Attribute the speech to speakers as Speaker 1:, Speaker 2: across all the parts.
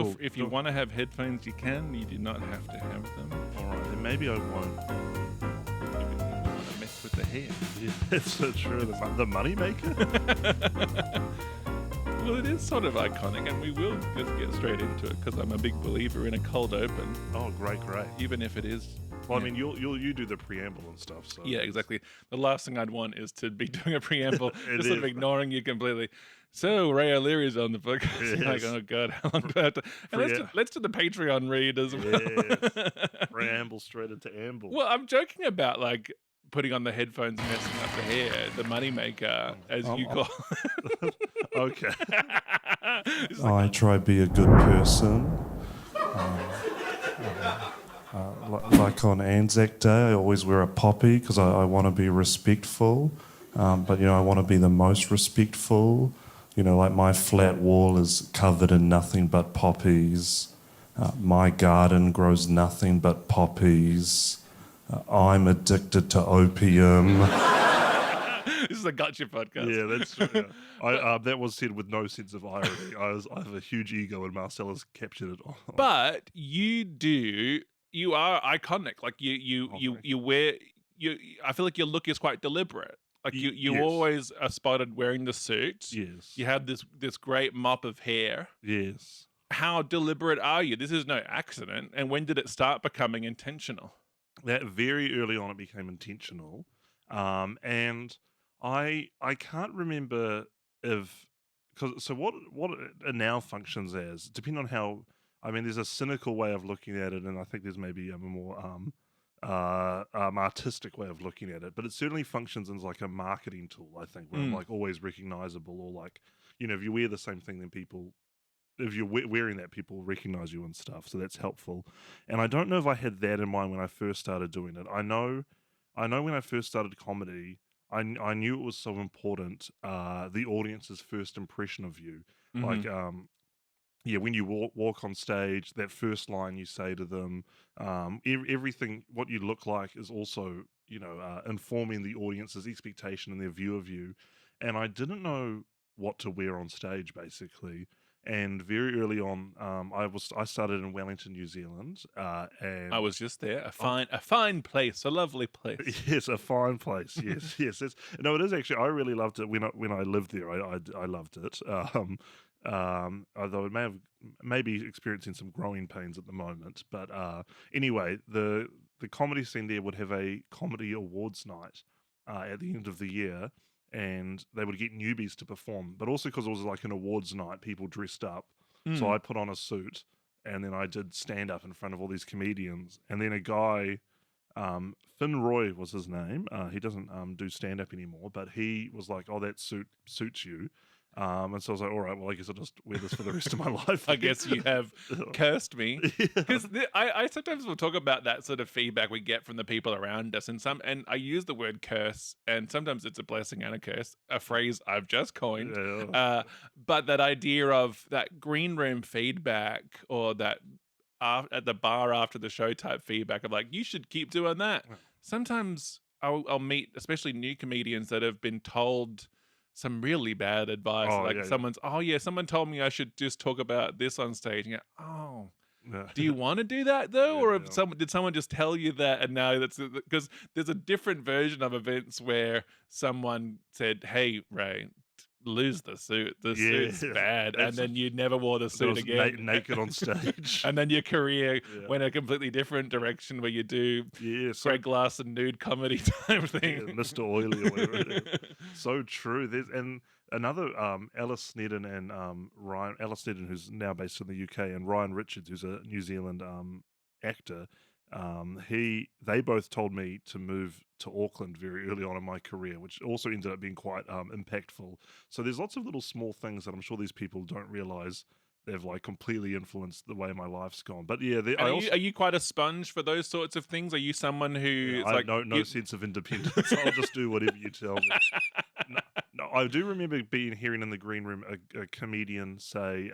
Speaker 1: Cool.
Speaker 2: If you want to have headphones, you can. You do not have to have them.
Speaker 1: All right, then maybe I won't.
Speaker 2: If you want to mess with the hair.
Speaker 1: Yeah, that's so true. The money maker.
Speaker 2: Well, it is sort of iconic, and we will just get straight into it because I'm a big believer in a cold open,
Speaker 1: Oh, great.
Speaker 2: even if it is.
Speaker 1: Well, I
Speaker 2: Yeah.
Speaker 1: mean, you do the preamble and stuff, so
Speaker 2: Yeah, exactly. The last thing I'd want is to be doing a preamble,
Speaker 1: It
Speaker 2: just sort of
Speaker 1: is.
Speaker 2: ignoring you completely. So Ray O'Leary's on the book. Like,
Speaker 1: Yes.
Speaker 2: oh god, how long do I have to? And let's do the Patreon read as well.
Speaker 1: Yes. Preamble straight into amble.
Speaker 2: Well, I'm joking about like putting on the headphones, messing up the hair, the moneymaker, as you call.
Speaker 1: Okay.
Speaker 2: It's like,
Speaker 3: I try to be a good person. Like on Anzac Day, I always wear a poppy because I want to be respectful. But, I want to be the most respectful. Like my flat wall is covered in nothing but poppies. My garden grows nothing but poppies. I'm addicted to opium.
Speaker 2: this is a gotcha podcast.
Speaker 1: Yeah, that's true. Yeah. That was said with no sense of irony. I have a huge ego, and Marcella's captured it all.
Speaker 2: But you are iconic. Like you wear I feel like your look is quite deliberate. Like you
Speaker 1: Yes.
Speaker 2: always are spotted wearing the suit.
Speaker 1: Yes.
Speaker 2: You have this great mop of hair.
Speaker 1: Yes.
Speaker 2: How deliberate are you? This is no accident. And when did it start becoming intentional?
Speaker 1: That very early on it became intentional, and I can't remember if so what it now functions as, depending on how. I mean, there's a cynical way of looking at it, and I think there's maybe a more artistic way of looking at it, but it certainly functions as like a marketing tool. I think where I'm like always recognizable, or like if you wear the same thing, then people. If you're wearing that, people recognize you and stuff, so that's helpful. And I don't know if I had that in mind when I first started doing it. I know when I first started comedy, I knew it was so important, the audience's first impression of you. Like, when you walk on stage, that first line you say to them, everything, what you look like is also, informing the audience's expectation and their view of you. And I didn't know what to wear on stage, basically. And very early on, I started in Wellington, New Zealand, and
Speaker 2: I was just there. A fine place, a lovely place.
Speaker 1: yes, a fine place. Yes, yes. No, it is actually. I really loved it when I lived there. I loved it. Although it may be experiencing some growing pains at the moment. But anyway, the comedy scene there would have a comedy awards night at the end of the year. And they would get newbies to perform, but also because it was like an awards night, people dressed up. So I put on a suit, and then I did stand up in front of all these comedians. And then a guy, Finn Roy was his name. He doesn't do stand up anymore, but he was like, "Oh, that suit suits you." And so I was like, all right, well, I guess I'll just wear this for the rest of my life.
Speaker 2: I guess you have cursed me.
Speaker 1: Yeah.
Speaker 2: Because I sometimes will talk about that sort of feedback we get from the people around us, and I use the word curse, and sometimes it's a blessing and a curse, a phrase I've just coined.
Speaker 1: Yeah.
Speaker 2: But that idea of that green room feedback, or that at the bar after the show type feedback of like, you should keep doing that. Sometimes I'll meet, especially new comedians that have been told some really bad advice. Someone told me I should just talk about this on stage. And
Speaker 1: Yeah.
Speaker 2: do you want to do that though,
Speaker 1: Yeah,
Speaker 2: or
Speaker 1: yeah.
Speaker 2: did someone just tell you that, and now that's because there's a different version of events where someone said, "Hey, Ray, lose the suit. The suit's bad," and then you never wore the
Speaker 1: I
Speaker 2: suit
Speaker 1: was
Speaker 2: again,
Speaker 1: naked on stage.
Speaker 2: and then your career
Speaker 1: Yeah.
Speaker 2: went a completely different direction where you do
Speaker 1: Yeah, so
Speaker 2: Greg Larson nude comedy type
Speaker 1: yeah,
Speaker 2: thing.
Speaker 1: Mr. Oily or whatever it is. So true. There's and another Alice Snedden and Ryan Alice Snedden, who's now based in the UK, and Ryan Richards, who's a New Zealand actor. They both told me to move to Auckland very early on in my career, which also ended up being quite impactful. So there's lots of little small things that I'm sure these people don't realize they've like completely influenced the way my life's gone. But yeah,
Speaker 2: And are you quite a sponge for those sorts of things? Are you someone who is
Speaker 1: I
Speaker 2: like
Speaker 1: have no sense of independence. I'll just do whatever you tell me. No, I do remember hearing in the green room a comedian say,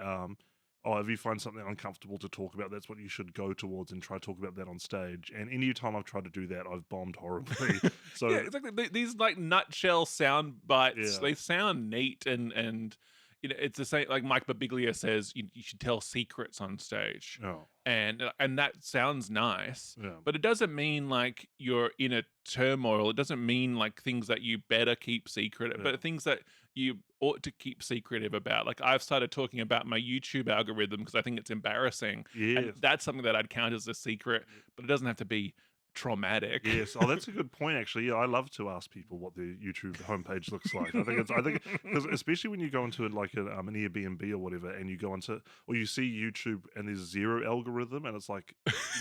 Speaker 1: if you find something uncomfortable to talk about, that's what you should go towards and try to talk about that on stage. And any time I've tried to do that, I've bombed horribly. So
Speaker 2: yeah, exactly. These like nutshell sound bites,
Speaker 1: Yeah.
Speaker 2: they sound neat and it's the same. Like Mike Birbiglia says, you should tell secrets on stage,
Speaker 1: Oh,
Speaker 2: and that sounds nice,
Speaker 1: yeah.
Speaker 2: but it doesn't mean like you're in a turmoil. It doesn't mean like things that you better keep secret,
Speaker 1: Yeah.
Speaker 2: but things that you ought to keep secretive about. Like I've started talking about my YouTube algorithm because I think it's embarrassing, and
Speaker 1: Yes.
Speaker 2: that's something that I'd count as a secret, but it doesn't have to be traumatic.
Speaker 1: Yes. Oh, that's a good point, actually. Yeah, I love to ask people what their YouTube homepage looks like. I think because especially when you go into like an Airbnb or whatever, and you go into or you see YouTube and there's zero algorithm, and it's like,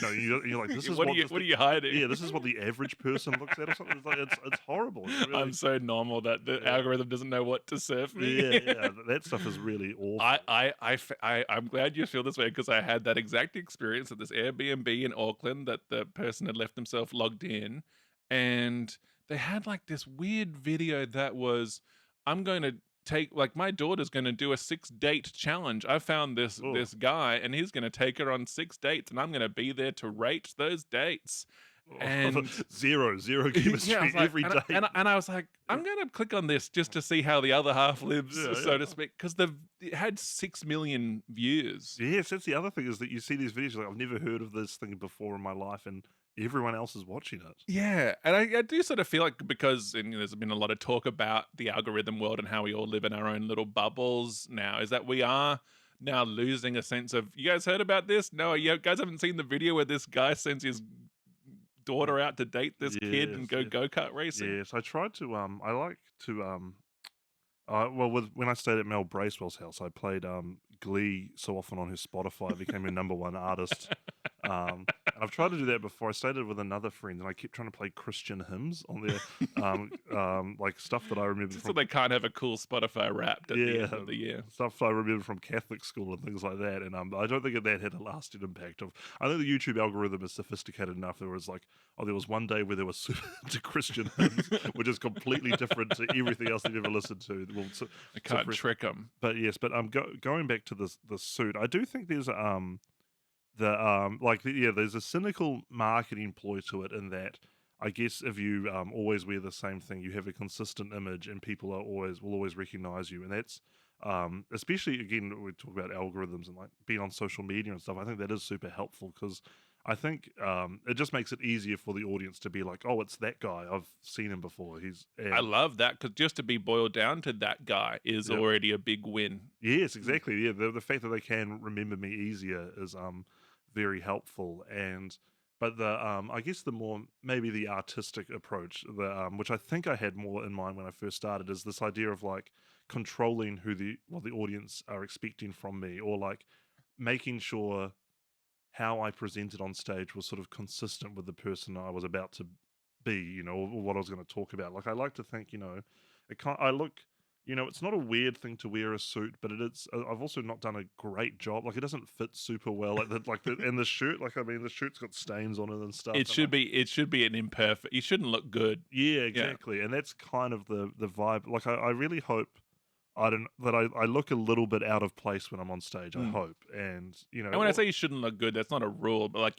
Speaker 1: you're like, this is
Speaker 2: what are you hiding?
Speaker 1: yeah, this is what the average person looks at or something. It's like it's horrible. It's really,
Speaker 2: I'm so normal that the
Speaker 1: Yeah.
Speaker 2: algorithm doesn't know what to serve me.
Speaker 1: yeah, that stuff is really awful.
Speaker 2: I'm glad you feel this way because I had that exact experience at this Airbnb in Auckland that the person had left themselves logged in, and they had like this weird video that was, I'm going to take like my daughter's going to do a 6-date challenge. I found this
Speaker 1: Oh.
Speaker 2: this guy and he's going to take her on 6 dates and I'm going to be there to rate those dates. And
Speaker 1: zero chemistry
Speaker 2: yeah, I was like,
Speaker 1: every day.
Speaker 2: and I was like, I'm going to click on this just to see how the other half lives,
Speaker 1: Yeah,
Speaker 2: so
Speaker 1: yeah.
Speaker 2: to speak, because it had 6 million views.
Speaker 1: Yes, that's the other thing is that you see these videos, you're like, I've never heard of this thing before in my life, and everyone else is watching it.
Speaker 2: Yeah, and I do sort of feel like because there's been a lot of talk about the algorithm world and how we all live in our own little bubbles now, is that we are now losing a sense of, you guys heard about this? No, you guys haven't seen the video where this guy sends his daughter out to date this kid and
Speaker 1: Yes,
Speaker 2: go go-kart racing?
Speaker 1: Yes, I tried to. I like to. When I stayed at Mel Bracewell's house, I played Glee so often on his Spotify. I became a #1 artist. And I've tried to do that before. I stayed with another friend, and I kept trying to play Christian hymns on there, like stuff that I remember
Speaker 2: Just
Speaker 1: from
Speaker 2: so they can't have a cool Spotify Wrapped at the end of the year.
Speaker 1: stuff I remember from Catholic school and things like that. And I don't think that had a lasting impact. I think the YouTube algorithm is sophisticated enough. There was like, there was one day where there was super into Christian hymns, which is completely different to everything else you've ever listened to. Well,
Speaker 2: I can't trick them.
Speaker 1: but yes, but going back to the suit, I do think there's there's a cynical marketing ploy to it in that I guess if you always wear the same thing, you have a consistent image, and people will always recognize you, and that's especially again we talk about algorithms and like being on social media and stuff. I think that is super helpful because I think it just makes it easier for the audience to be like, oh, it's that guy. I've seen him before.
Speaker 2: I love that because just to be boiled down to that guy is
Speaker 1: Yep.
Speaker 2: already a big win.
Speaker 1: Yes, exactly. Yeah, the fact that they can remember me easier is very helpful. But I guess the more maybe the artistic approach, which I think I had more in mind when I first started, is this idea of like controlling what the audience are expecting from me, or like making sure how I presented on stage was sort of consistent with the person I was about to be, or what I was going to talk about. Like I like to think, I look, it's not a weird thing to wear a suit, but it is. I've also not done a great job. Like it doesn't fit super well. And the shirt, like I mean, the shirt's got stains on it and stuff.
Speaker 2: It should be an imperfect. You shouldn't look good.
Speaker 1: Yeah, exactly. And that's kind of the vibe. Like I really hope I look a little bit out of place when I'm on stage. I hope, and
Speaker 2: And when I say you shouldn't look good, that's not a rule, but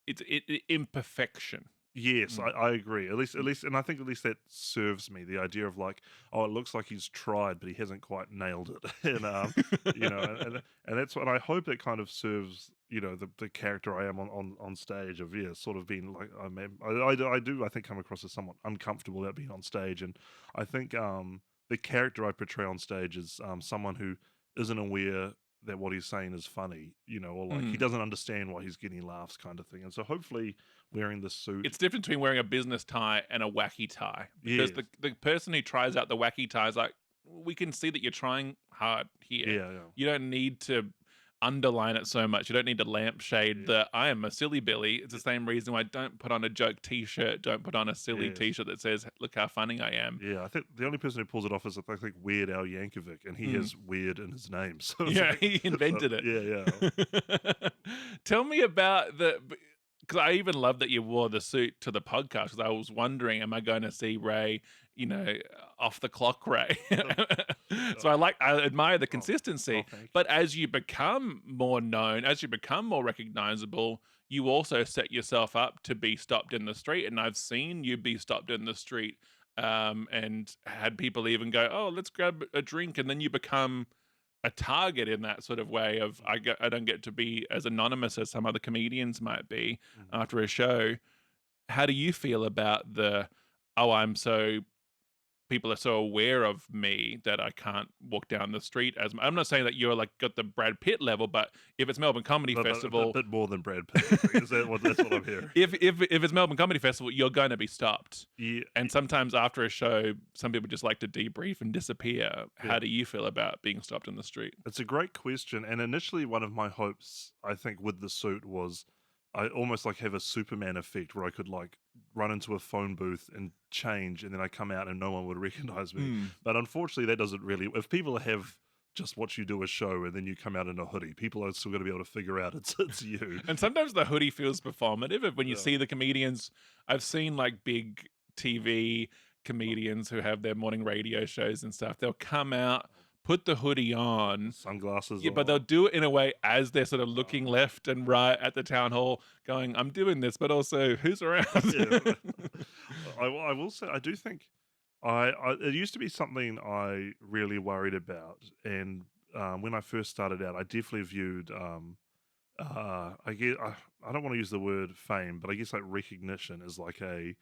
Speaker 2: it's imperfection.
Speaker 1: Yes, I agree. At least, and I think at least that serves me. The idea of like, oh, it looks like he's tried, but he hasn't quite nailed it, and and that's what I hope that kind of serves. The character I am on stage of sort of being like I think come across as somewhat uncomfortable about being on stage, and I think the character I portray on stage is someone who isn't aware that what he's saying is funny, or like he doesn't understand why he's getting laughs, kind of thing. And so hopefully wearing this suit,
Speaker 2: It's different between wearing a business tie and a wacky tie. Because
Speaker 1: Yes.
Speaker 2: the person who tries out the wacky tie is like, we can see that you're trying hard here.
Speaker 1: yeah,
Speaker 2: You don't need to underline it so much. You don't need to lampshade the I am a silly Billy. It's the same reason why I don't put on a joke t-shirt, don't put on a silly
Speaker 1: Yes.
Speaker 2: t-shirt that says, look how funny I am.
Speaker 1: yeah. I think the only person who pulls it off is I think Weird Al Yankovic, and he has weird in his name. So it's
Speaker 2: Yeah,
Speaker 1: like-
Speaker 2: he invented it.
Speaker 1: Yeah.
Speaker 2: Tell me about because I even love that you wore the suit to the podcast because I was wondering, am I going to see Ray, off the clock Ray? So I admire the consistency.
Speaker 1: thank you.
Speaker 2: But as you become more known, as you become more recognizable, you also set yourself up to be stopped in the street. And I've seen you be stopped in the street and had people even go, "Oh, let's grab a drink," and then you become a target in that sort of way of I don't get to be as anonymous as some other comedians might be
Speaker 1: Mhm.
Speaker 2: after a show. How do you feel about the, oh, people are so aware of me that I can't walk down the street as I'm not saying that you're like got the Brad Pitt level, but if it's Melbourne Comedy
Speaker 1: But a
Speaker 2: Festival,
Speaker 1: bit more than Brad Pitt. I think. Is that what that's what I'm hearing?
Speaker 2: if it's Melbourne Comedy Festival, you're going to be stopped.
Speaker 1: Yeah,
Speaker 2: And sometimes after a show, some people just like to debrief and disappear.
Speaker 1: yeah.
Speaker 2: How do you feel about being stopped in the street?
Speaker 1: It's a great question. And initially, one of my hopes, I think, with the suit was I almost like have a Superman effect where I could like run into a phone booth and change, and then I come out and no one would recognize me.
Speaker 2: Hmm.
Speaker 1: But unfortunately, that doesn't really. If people have just watched you do a show and then you come out in a hoodie, people are still going to be able to figure out it's you.
Speaker 2: And sometimes the hoodie feels performative. When you
Speaker 1: Yeah.
Speaker 2: see the comedians, I've seen like big TV comedians who have their morning radio shows and stuff. They'll come out, put the hoodie on,
Speaker 1: Sunglasses.
Speaker 2: yeah, but
Speaker 1: on.
Speaker 2: they'll do it in a way as they're sort of looking left and right at the town hall, going, "I'm doing this, but also who's around?"
Speaker 1: Yeah. I will say I do think it used to be something I really worried about, and when I first started out, I definitely viewed I don't want to use the word fame, but I guess like recognition is like a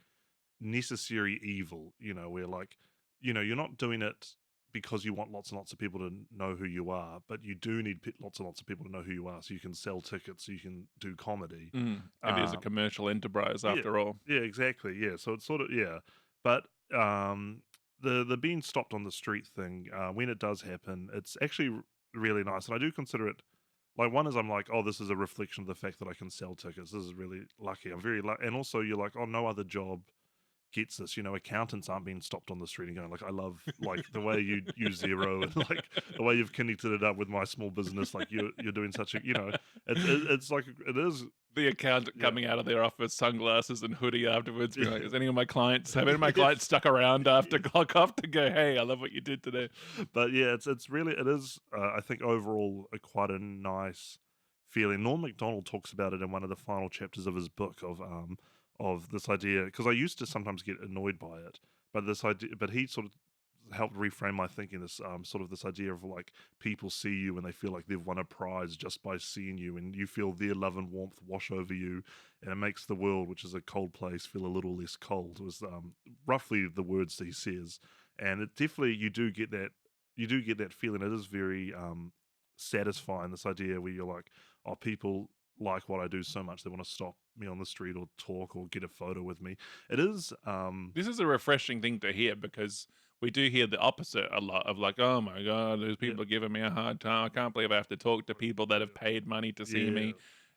Speaker 1: necessary evil, where like, you're not doing it because you want lots and lots of people to know who you are, but you do need lots and lots of people to know who you are so you can sell tickets, so you can do comedy.
Speaker 2: It is a
Speaker 1: Um,
Speaker 2: commercial enterprise
Speaker 1: yeah,
Speaker 2: after all.
Speaker 1: yeah, exactly. Yeah. So it's sort of, yeah. But the being stopped on the street thing, when it does happen, it's actually really nice. And I do consider it like one is I'm like, oh, this is a reflection of the fact that I can sell tickets. This is really lucky. I'm very lucky. And also you're like, oh, no other job gets this. Accountants aren't being stopped on the street and going like, I love like the way you use Zero and like the way you've connected it up with my small business. Like you're doing such a, it's like it is.
Speaker 2: The accountant
Speaker 1: Yeah.
Speaker 2: coming out of their office, sunglasses and hoodie afterwards, being like,
Speaker 1: Yeah.
Speaker 2: "Is any of my clients have any of my clients stuck around after clock off to go, hey, I love what you did today."
Speaker 1: But yeah, it's really it is. I think overall quite a nice feeling. Norm Macdonald talks about it in one of the final chapters of his book of this idea, because I used to sometimes get annoyed by it, but this idea, but he sort of helped reframe my thinking. This sort of this idea of like people see you and they feel like they've won a prize just by seeing you, and you feel their love and warmth wash over you, and it makes the world, which is a cold place, feel a little less cold. Was roughly the words that he says, and it definitely you do get that feeling. It is very satisfying. This idea where you're like, oh, people like what I do so much they want to stop me on the street or talk or get a photo with me. It is
Speaker 2: This is a refreshing thing to hear because we do hear the opposite a lot of like, "Oh my God, those
Speaker 1: yeah,
Speaker 2: people are giving me a hard time. I can't believe I have to talk to people that have paid money to see
Speaker 1: yeah,
Speaker 2: me."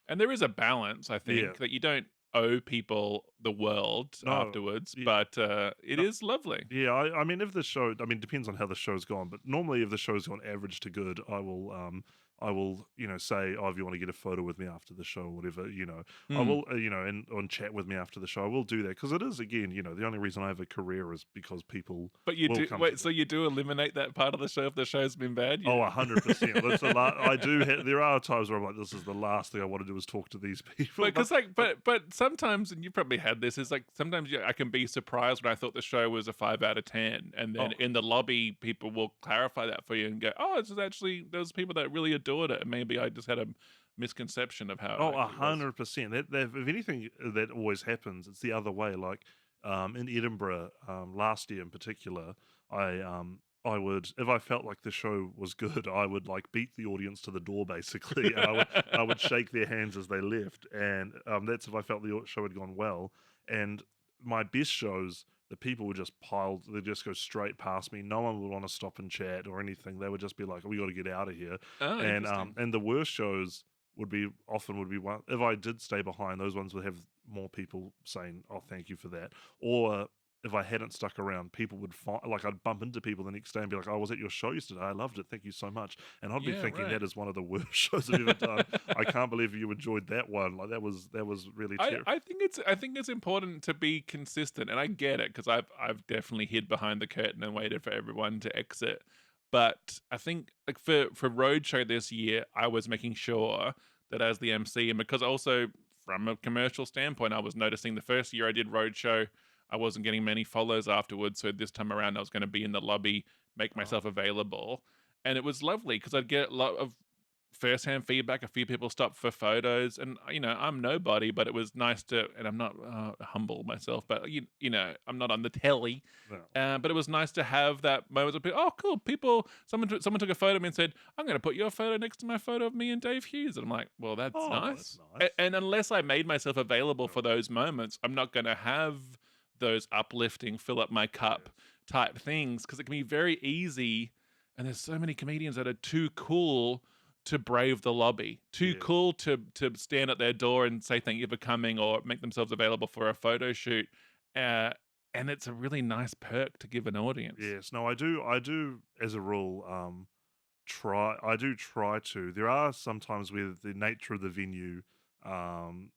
Speaker 2: And there is a balance, I
Speaker 1: yeah.
Speaker 2: think, that you don't owe people the world
Speaker 1: No,
Speaker 2: afterwards,
Speaker 1: yeah,
Speaker 2: but it
Speaker 1: no,
Speaker 2: is lovely.
Speaker 1: yeah. I mean, if the show, I mean, depends on how the show's gone, but normally if the show's gone average to good, I will, say, oh, if you want to get a photo with me after the show or whatever, I
Speaker 2: Hmm.
Speaker 1: will, and chat with me after the show. I will do that because it is, again, the only reason I have a career is because people
Speaker 2: But you
Speaker 1: will
Speaker 2: do
Speaker 1: come to
Speaker 2: wait,
Speaker 1: me.
Speaker 2: so you do eliminate that part of the show if the show's been bad?
Speaker 1: Oh,
Speaker 2: You
Speaker 1: 100%. That's I do. There are times where I'm like, this is the last thing I want to do is talk to these people.
Speaker 2: But because like, but sometimes, and you probably had this, is like sometimes I can be surprised when I thought the show was a 5 out of 10, and then
Speaker 1: Oh,
Speaker 2: in the lobby people will clarify that for you and go, "Oh, this is actually those people that really adored it, and maybe I just had a misconception of how it
Speaker 1: oh,
Speaker 2: actually was."
Speaker 1: 100%. If anything, that always happens. It's the other way. Like in Edinburgh last year in particular, I would, if I felt like the show was good, I would like beat the audience to the door basically, and I would shake their hands as they left, and that's if I felt the show had gone well. And my best shows, the people would just pile, they just go straight past me. No one would want to stop and chat or anything. They would just be like, "We got to get out of here."
Speaker 2: Oh, interesting.
Speaker 1: And the worst shows would be one, if I did stay behind, those ones would have more people saying, "Oh, thank you for that," or if I hadn't stuck around, people would find, like, I'd bump into people the next day and be like, "Oh, I was at your show yesterday. I loved it. Thank you so much." And I'd be
Speaker 2: Yeah,
Speaker 1: thinking
Speaker 2: right.
Speaker 1: that is one of the worst shows I've ever done. I can't believe you enjoyed that one. Like that was really terrible.
Speaker 2: I think it's important to be consistent, and I get it because I've definitely hid behind the curtain and waited for everyone to exit. But I think like for Roadshow this year, I was making sure that as the MC, and because also from a commercial standpoint, I was noticing the first year I did Roadshow, I wasn't getting many follows afterwards. So this time around, I was going to be in the lobby, make
Speaker 1: Oh,
Speaker 2: myself available. And it was lovely because I'd get a lot of first-hand feedback. A few people stopped for photos, and I'm nobody, but it was nice to. And I'm not humble myself, but I'm not on the telly.
Speaker 1: no.
Speaker 2: But it was nice to have that moment of, oh, cool, people. Someone took a photo of me and said, I'm going to put your photo next to my photo of me and Dave Hughes, and I'm like, well, that's
Speaker 1: Oh, that's
Speaker 2: nice.
Speaker 1: nice.
Speaker 2: And unless I made myself available
Speaker 1: No.
Speaker 2: for those moments, I'm not going to have those uplifting, fill up my cup type things because it can be very easy. And there's so many comedians that are too cool to brave the lobby, too
Speaker 1: Yeah.
Speaker 2: cool to stand at their door and say thank you for coming or make themselves available for a photo shoot. And it's a really nice perk to give an audience.
Speaker 1: Yes. No, I do as a rule, try to. There are sometimes where the nature of the venue, and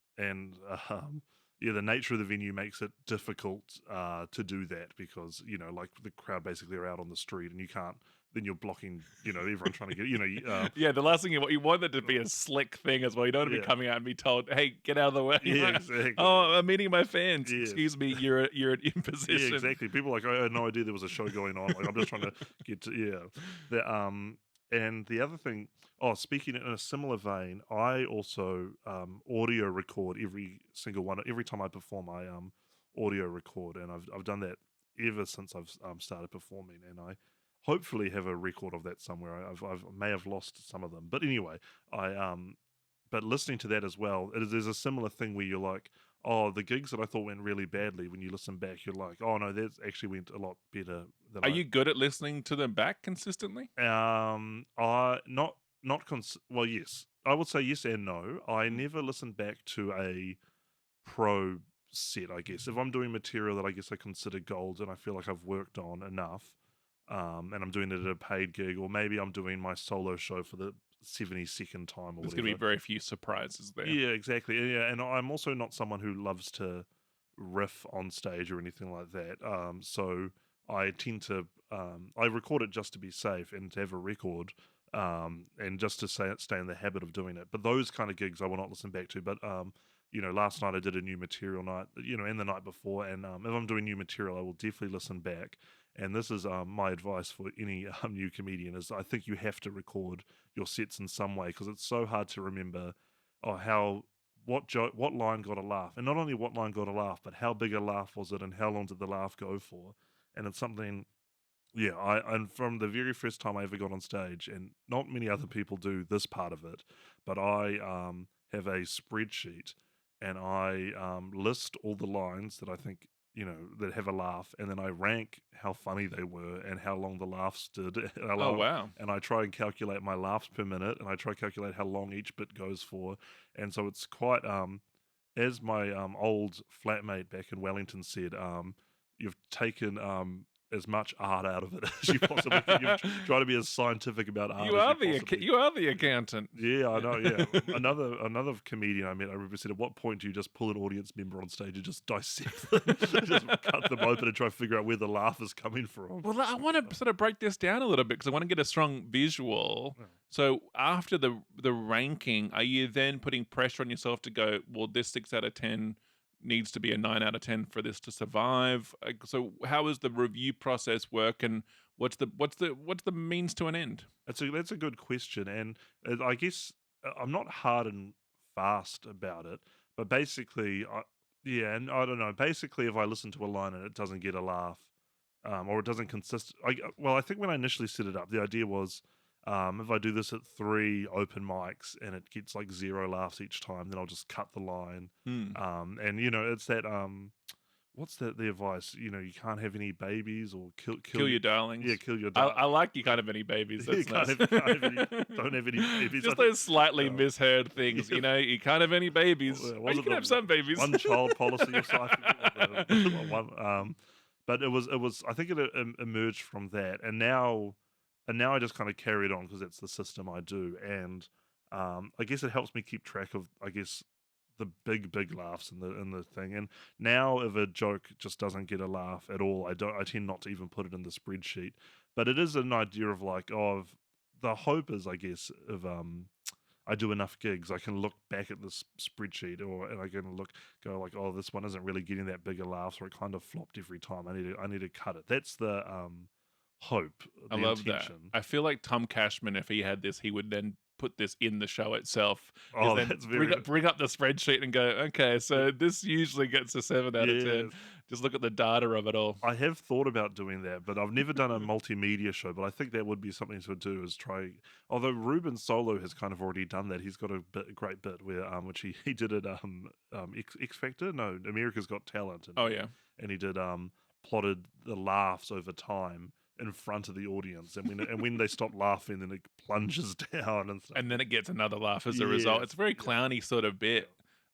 Speaker 1: yeah, the nature of the venue makes it difficult to do that because like the crowd basically are out on the street and you can't. Then you're blocking, everyone trying to get,
Speaker 2: Yeah, the last thing you want it to be a slick thing as well. You don't want to be
Speaker 1: Yeah.
Speaker 2: coming out and be told, "Hey, get out of the way."
Speaker 1: Yeah, exactly.
Speaker 2: Oh, I'm meeting my fans.
Speaker 1: Yes.
Speaker 2: Excuse me, you're in position.
Speaker 1: Yeah, exactly. People are like, I had no idea there was a show going on. Like, I'm just trying to get to, and the other thing, speaking in a similar vein, I also audio record every single one. Every time I perform, I audio record, and I've done that ever since I've started performing, and I hopefully have a record of that somewhere. I may have lost some of them, but anyway, but listening to that as well, there's a similar thing where you're like, oh, the gigs that I thought went really badly, when you listen back, you're like, oh no, that actually went a lot better than
Speaker 2: Are you good at listening to them back consistently?
Speaker 1: I well, yes, I would say yes and no. I never listen back to a pro set. I guess if I'm doing material that I guess I consider gold and I feel like I've worked on enough, and I'm doing it at a paid gig, or maybe I'm doing my solo show for the 72nd time or
Speaker 2: There's
Speaker 1: whatever.
Speaker 2: going to be very few surprises there.
Speaker 1: Yeah, exactly. Yeah, and I'm also not someone who loves to riff on stage or anything like that. So I tend to I record it just to be safe and to have a record, and just to stay in the habit of doing it. But those kind of gigs I will not listen back to. But last night I did a new material night, and the night before, and if I'm doing new material, I will definitely listen back. And this is my advice for any new comedian: is I think you have to record your sets in some way because it's so hard to remember what line got a laugh, and not only what line got a laugh, but how big a laugh was it, and how long did the laugh go for. And it's something, yeah. And from the very first time I ever got on stage, and not many other people do this part of it, but I have a spreadsheet, and I list all the lines that I think that have a laugh, and then I rank how funny they were and how long the laughs did. And
Speaker 2: Oh, wow.
Speaker 1: and I try and calculate my laughs per minute, and I try to calculate how long each bit goes for. And so it's quite, as my old flatmate back in Wellington said, you've taken as much art out of it as you possibly can. You've tried to be as scientific about art
Speaker 2: You
Speaker 1: as
Speaker 2: are
Speaker 1: you possibly.
Speaker 2: you are the accountant.
Speaker 1: Yeah, I know. Yeah, another comedian I met, I remember said, "At what point do you just pull an audience member on stage and just dissect them, just cut them open and try to figure out where the laugh is coming from?"
Speaker 2: Well, I want to sort of break this down a little bit because I want to get a strong visual.
Speaker 1: Yeah.
Speaker 2: So after the ranking, are you then putting pressure on yourself to go, well, this 6 out of 10 needs to be a 9 out of 10 for this to survive? So how does the review process work, and what's the means to an end?
Speaker 1: That's a good question, and I guess I'm not hard and fast about it, but basically, yeah, and I don't know. Basically, if I listen to a line and it doesn't get a laugh, or it doesn't I think when I initially set it up, the idea was, if I do this at 3 open mics and it gets like 0 laughs each time, then I'll just cut the line. And it's that what's the advice? You can't have any babies, or
Speaker 2: Kill your darlings.
Speaker 1: yeah, kill your
Speaker 2: I like you can't have any babies.
Speaker 1: You
Speaker 2: That's nice.
Speaker 1: don't have any babies.
Speaker 2: Just those slightly
Speaker 1: Yeah.
Speaker 2: misheard things.
Speaker 1: Yeah.
Speaker 2: You can't have any babies.
Speaker 1: Well,
Speaker 2: Oh,
Speaker 1: was
Speaker 2: you
Speaker 1: it
Speaker 2: can
Speaker 1: the
Speaker 2: have some babies.
Speaker 1: one child policy or something. But it was. I think it emerged from that, and now I just kind of carry it on because that's the system I do, and I guess it helps me keep track of, I guess, the big laughs in the thing. And now if a joke just doesn't get a laugh at all, I tend not to even put it in the spreadsheet. But it is an idea of like, the hope is, I guess, of I do enough gigs, I can look back at this spreadsheet, and I can go like, oh, this one isn't really getting that big a laugh, or it kind of flopped every time. I need to cut it. That's the hope,
Speaker 2: I
Speaker 1: the
Speaker 2: love that.
Speaker 1: intention.
Speaker 2: I feel like Tom Cashman, if he had this, he would then put this in the show itself. Is
Speaker 1: Oh,
Speaker 2: then
Speaker 1: that's very
Speaker 2: bring up the spreadsheet and go, okay, so this usually gets a 7 out of 10.
Speaker 1: yes.
Speaker 2: Just look at the data of it all.
Speaker 1: I have thought about doing that, but I've never done a multimedia show. But I think that would be something to do. Is try. Although Ruben Solo has kind of already done that. He's got a great bit where which he did at X Factor. No, America's Got Talent.
Speaker 2: Oh yeah.
Speaker 1: And he did plotted the laughs over time in front of the audience, and when they stop laughing, then it plunges down and stuff.
Speaker 2: And then it gets another laugh as a result. It's a very clowny sort of bit.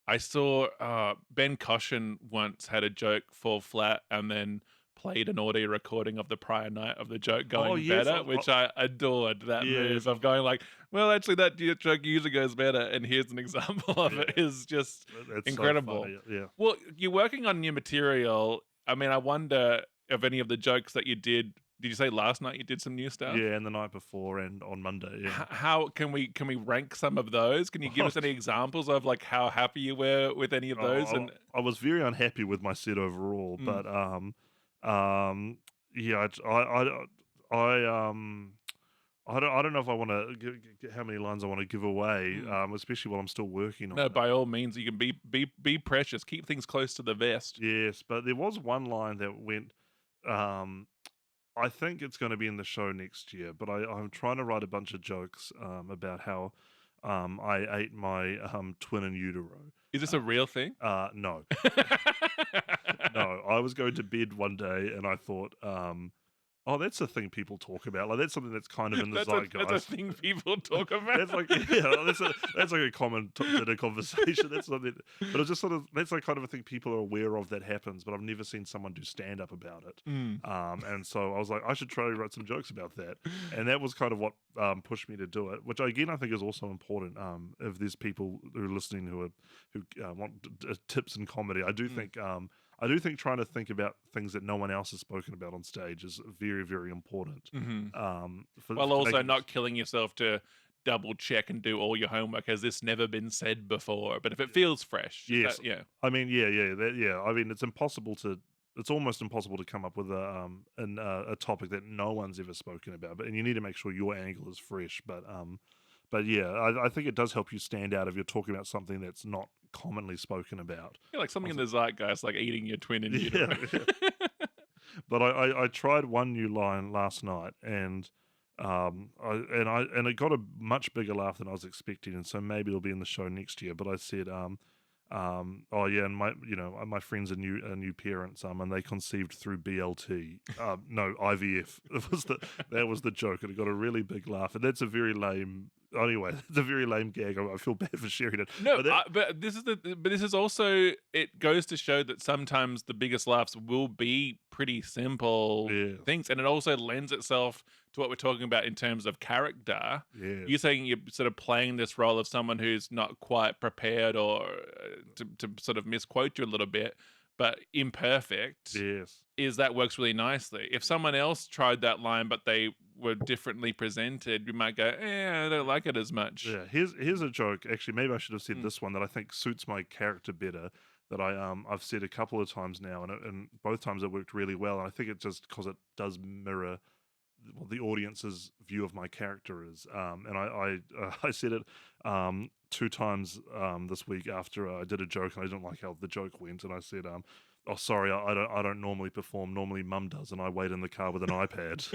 Speaker 2: I saw Ben Caution once had a joke fall flat and then played an audio recording of the prior night of the joke going better, which I adored that move of going like, well, actually that joke usually goes better, and here's an example of it. Is just incredible.
Speaker 1: So funny.
Speaker 2: Well, you're working on new material. I mean, I wonder if any of the jokes that you did you say last night you did some new stuff?
Speaker 1: Yeah, and the night before and on Monday. Yeah.
Speaker 2: How can we rank some of those? Can you give us any examples of like how happy you were with any of those?
Speaker 1: I was very unhappy with my set overall, but yeah, I don't know if I want to how many lines I want to give away, especially while I'm still working on it.
Speaker 2: No, by all means, you can be precious. Keep things close to the vest.
Speaker 1: Yes, but there was one line that went. I think it's going to be in the show next year, but I'm trying to write a bunch of jokes about how I ate my twin in utero.
Speaker 2: Is this a real thing?
Speaker 1: No. No, I was going to bed one day and I thought, oh, that's a thing people talk about. Like that's something that's kind of in the zeitgeist.
Speaker 2: That's a thing people talk about.
Speaker 1: That's like that's like a common dinner conversation. That's something, but it's just sort of that's like kind of a thing people are aware of that happens. But I've never seen someone do stand up about it. And so I was like, I should try to write some jokes about that. And that was kind of what pushed me to do it. Which again I think is also important. If there's people who are listening who want tips in comedy, I do think. I do think trying to think about things that no one else has spoken about on stage is very, very important.
Speaker 2: While also not killing yourself to double check and do all your homework. Has this never been said before? But if it feels fresh,
Speaker 1: yes, I mean, I mean, it's almost impossible to come up with a topic that no one's ever spoken about. And you need to make sure your angle is fresh. But yeah, I think it does help you stand out if you're talking about something that's not commonly spoken about.
Speaker 2: Yeah, like something in the zeitgeist, like eating your twin in utero.
Speaker 1: But I tried one new line last night, and it got a much bigger laugh than I was expecting, and so maybe it'll be in the show next year. But I said, oh yeah, and my friends are new parents, and they conceived through BLT, no IVF. That was the joke, and it got a really big laugh, and that's a very lame. Anyway, it's a very lame gag. I feel bad for sharing it.
Speaker 2: No, but this is also, it goes to show that sometimes the biggest laughs will be pretty simple things, and it also lends itself to what we're talking about in terms of character.
Speaker 1: Yeah.
Speaker 2: You're saying you're sort of playing this role of someone who's not quite prepared, or to sort of misquote you a little bit, but imperfect.
Speaker 1: Yes.
Speaker 2: Is that works really nicely. If someone else tried that line but they were differently presented, you might go, I don't like it as much.
Speaker 1: Yeah, here's a joke. Actually, maybe I should have said this one that I think suits my character better. That I've said a couple of times now, and both times it worked really well. And I think it just because it does mirror what the audience's view of my character is. And I said it 2 times this week after I did a joke and I didn't like how the joke went, and I said, oh, sorry, I don't normally perform. Normally, Mum does, and I wait in the car with an iPad.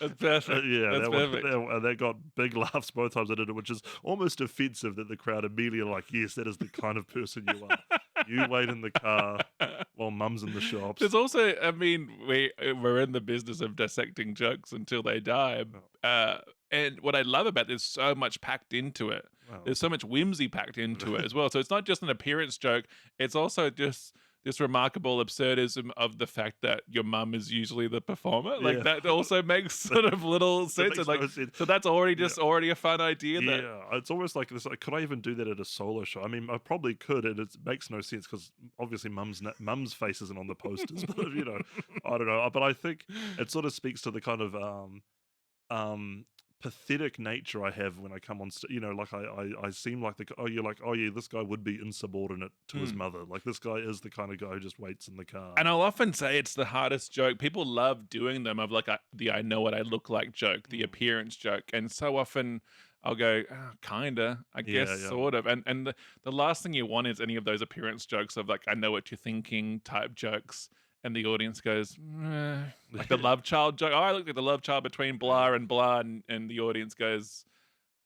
Speaker 2: That's perfect. That's perfect.
Speaker 1: That got big laughs both times I did it, which is almost offensive that the crowd immediately are like, yes, that is the kind of person you are. You wait in the car while Mum's in the shops.
Speaker 2: There's also, I mean, we're in the business of dissecting jokes until they die. And what I love about there's so much packed into it.
Speaker 1: Wow.
Speaker 2: There's so much whimsy packed into it as well. So it's not just an appearance joke. It's also just this remarkable absurdism of the fact that your mum is usually the performer. Like that also makes sort of little sense. And
Speaker 1: No sense.
Speaker 2: So that's already a fun idea.
Speaker 1: It's almost like this. Like, could I even do that at a solo show? I mean, I probably could, and it makes no sense because obviously mum's face isn't on the posters. But I don't know. But I think it sort of speaks to the kind of pathetic nature I have when I come on you know, like I seem like you're like, oh yeah, this guy would be insubordinate to his mother. Like this guy is the kind of guy who just waits in the car.
Speaker 2: And I'll often say it's the hardest joke. People love doing them, of like the I know what I look like joke, the appearance joke. And so often I'll go, "Oh, kinda, I guess,
Speaker 1: yeah.
Speaker 2: sort of." And the last thing you want is any of those appearance jokes of like, I know what you're thinking type jokes. And the audience goes, like the love child joke. Oh, I look like the love child between blah and blah. And the audience goes,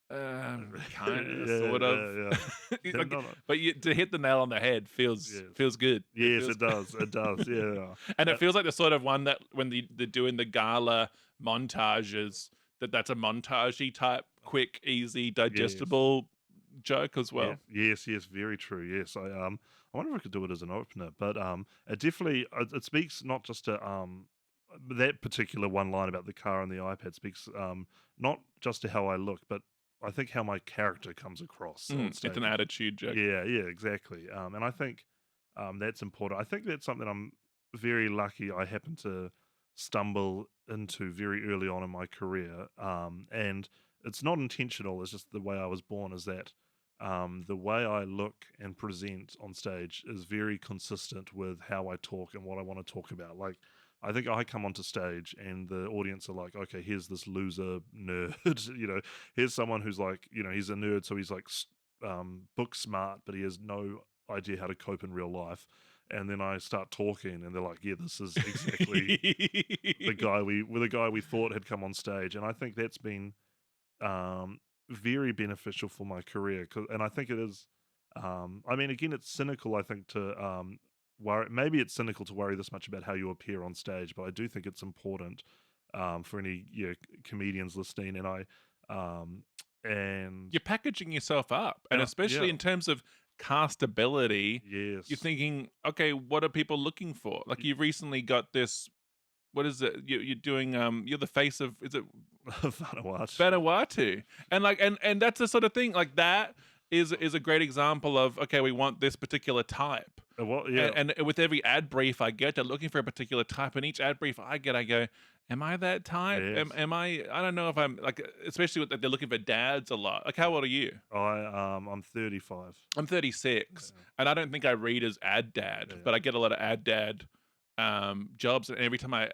Speaker 2: kind of, sort of.
Speaker 1: Yeah.
Speaker 2: Like,
Speaker 1: No.
Speaker 2: but to hit the nail on the head feels good.
Speaker 1: Yes, it does. It does. Yeah.
Speaker 2: And it feels like the sort of one that when they're doing the gala montages, that's a montagey type, quick, easy, digestible joke as well.
Speaker 1: Yes, very true. Yes, I wonder if I could do it as an opener, but it definitely it speaks not just to that particular one line about the car and the iPad speaks not just to how I look, but I think how my character comes across on stage.
Speaker 2: It's an attitude joke.
Speaker 1: Yeah, exactly. And I think that's important. I think that's something I'm very lucky I happened to stumble into very early on in my career. And it's not intentional, it's just the way I was born, is that the way I look and present on stage is very consistent with how I talk and what I want to talk about. Like, I think I come onto stage and the audience are like, okay, here's this loser nerd, you know, here's someone who's like, you know, he's a nerd, so he's like book smart, but he has no idea how to cope in real life. And then I start talking, and they're like, "Yeah, this is exactly the guy we thought had come on stage." And I think that's been very beneficial for my career, and I think it is. I mean, again, it's cynical. I think to worry. Maybe it's cynical to worry this much about how you appear on stage, but I do think it's important for any comedians listening. And
Speaker 2: you're packaging yourself up, and especially in terms of castability, you're thinking, okay, what are people looking for? Like, you've recently got this, what is it, you're doing you're the face of, is it Vanuatu, and like and that's the sort of thing, like that is a great example of, okay, we want this particular type. And with every ad brief I get, they're looking for a particular type, and each ad brief I get, I go, am I that type?
Speaker 1: Yes.
Speaker 2: Am I don't know if I'm, like, especially with they're looking for dads a lot. Like, how old are you?
Speaker 1: I'm 35.
Speaker 2: I'm 36, and I don't think I read as ad dad, but I get a lot of ad dad jobs, and every time I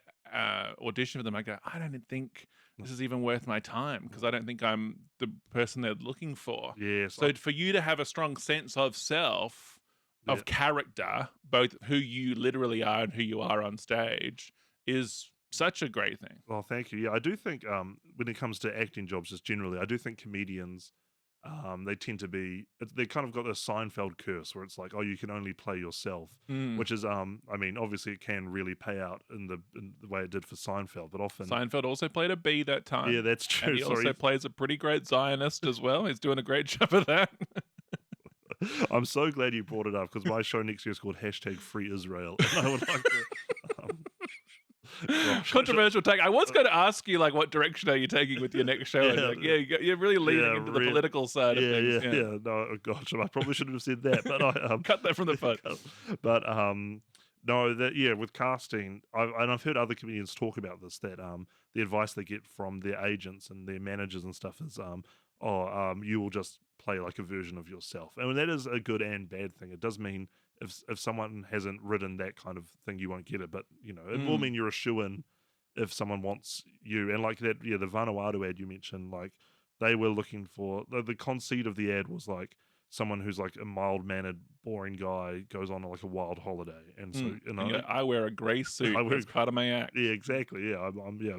Speaker 2: audition for them, I go, I don't think this is even worth my time, because I don't think I'm the person they're looking for.
Speaker 1: Yes.
Speaker 2: So for you to have a strong sense of self, of character, both who you literally are and who you are on stage, is such a great thing.
Speaker 1: Well, thank you. Yeah, I do think when it comes to acting jobs, just generally, I do think comedians, they tend to be, they kind of got this Seinfeld curse where it's like, oh, you can only play yourself, which is, I mean, obviously it can really pay out in the way it did for Seinfeld, but often
Speaker 2: Seinfeld also played a bee that time.
Speaker 1: Yeah, that's true.
Speaker 2: And he also plays a pretty great Zionist as well. He's doing a great job of that.
Speaker 1: I'm so glad you brought it up, because my show next year is called #FreeIsrael, and I would like to.
Speaker 2: Controversial take. I was going to ask you, like, what direction are you taking with your next show? And you're really leaning into the political side of things.
Speaker 1: Yeah. No, gosh, I probably shouldn't have said that, but I
Speaker 2: cut that from the phone.
Speaker 1: But no, that with casting, I've heard other comedians talk about this, that the advice they get from their agents and their managers and stuff is you will just play like a version of yourself. And that is a good and bad thing. It does mean if someone hasn't written that kind of thing, you won't get it. But, you know, it will mean you're a shoo-in if someone wants you. And like that, the Vanuatu ad you mentioned, like they were looking for, the conceit of the ad was like someone who's like a mild-mannered, boring guy goes on like a wild holiday. And so, you know,
Speaker 2: I wear a grey suit as part of my act.
Speaker 1: Yeah, exactly. Yeah,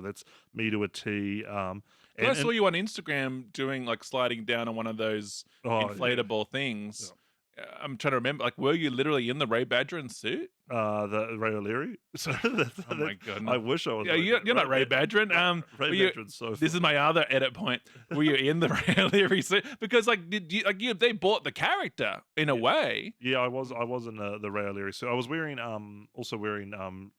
Speaker 1: that's me to a T.
Speaker 2: I saw you on Instagram doing, like, sliding down on one of those inflatable things.
Speaker 1: Yeah.
Speaker 2: I'm trying to remember, like, were you literally in the Ray Badgeron suit?
Speaker 1: The Ray O'Leary. So
Speaker 2: oh my god!
Speaker 1: I wish I was.
Speaker 2: Yeah, you're not Ray Badgeron.
Speaker 1: Ray Badgeron's so.
Speaker 2: This is my other edit point. Were you in the Ray O'Leary suit? Because like, they bought the character in a way.
Speaker 1: Yeah, I was in the Ray O'Leary suit. I was wearing also wearing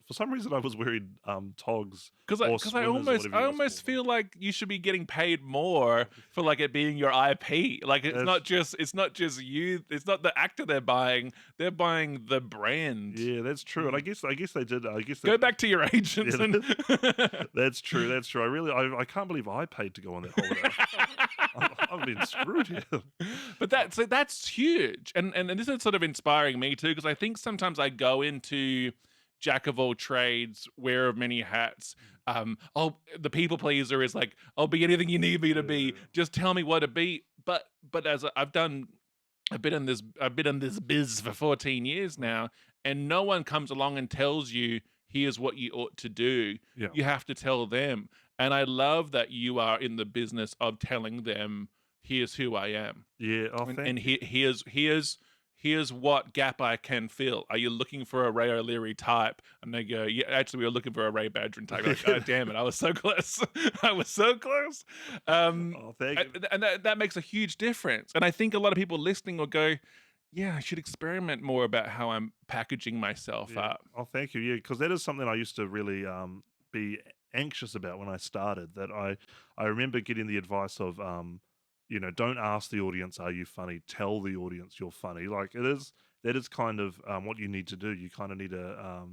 Speaker 1: for some reason I was wearing togs. Because
Speaker 2: I almost feel like you should be getting paid more for like it being your IP. Like it's not just you. It's not the actor they're buying. They're buying the brand.
Speaker 1: Yeah. Yeah, that's true. And I guess they did. I guess they
Speaker 2: Go back to your agents.
Speaker 1: Yeah,
Speaker 2: And
Speaker 1: that's true. That's true. I can't believe I paid to go on that holiday. I've been screwed here.
Speaker 2: But that's huge, and this is sort of inspiring me too, because I think sometimes I go into jack of all trades, wear of many hats. The people pleaser is like, I'll be anything you need me to be.
Speaker 1: Yeah.
Speaker 2: Just tell me what to be. But as I've been in this biz for 14 years now, and no one comes along and tells you here's what you ought to do.
Speaker 1: Yeah.
Speaker 2: You have to tell them. And I love that you are in the business of telling them, here's who I am.
Speaker 1: Yeah. Oh,
Speaker 2: And,
Speaker 1: thank
Speaker 2: and
Speaker 1: you.
Speaker 2: here's what gap I can fill. Are you looking for a Ray O'Leary type? And they go, yeah, actually, we were looking for a Ray Badgerin type. Like, oh, damn it, I was so close. I was so close.
Speaker 1: Oh, thank you.
Speaker 2: And that makes a huge difference. And I think a lot of people listening will go, yeah, I should experiment more about how I'm packaging myself
Speaker 1: Yeah.
Speaker 2: up.
Speaker 1: Oh, thank you. Yeah, because that is something I used to really be anxious about when I started. That I remember getting the advice of don't ask the audience, "Are you funny?" Tell the audience you're funny. Like that is kind of what you need to do. You kind of need to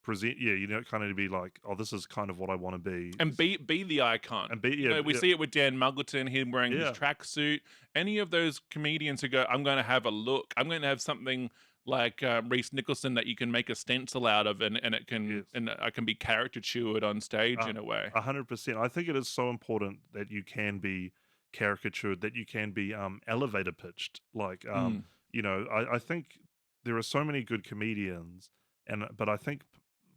Speaker 1: present. Yeah, kind of to be like, "Oh, this is kind of what I want to be."
Speaker 2: And be the icon.
Speaker 1: And be
Speaker 2: You know, we see it with Dan Muggleton, him wearing his
Speaker 1: Yeah.
Speaker 2: tracksuit. Any of those comedians who go, I'm going to have a look. I'm going to have something like Reese Nicholson that you can make a stencil out of, and it can
Speaker 1: Yes.
Speaker 2: and I can be caricatured on stage in a way.
Speaker 1: 100%. I think it is so important that you can be caricatured, that you can be elevator pitched. Like,
Speaker 2: Mm.
Speaker 1: I think there are so many good comedians, but I think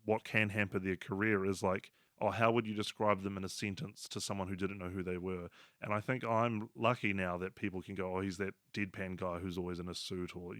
Speaker 1: what can hamper their career is like, oh, how would you describe them in a sentence to someone who didn't know who they were? And I think I'm lucky now that people can go, oh, he's that deadpan guy who's always in a suit, or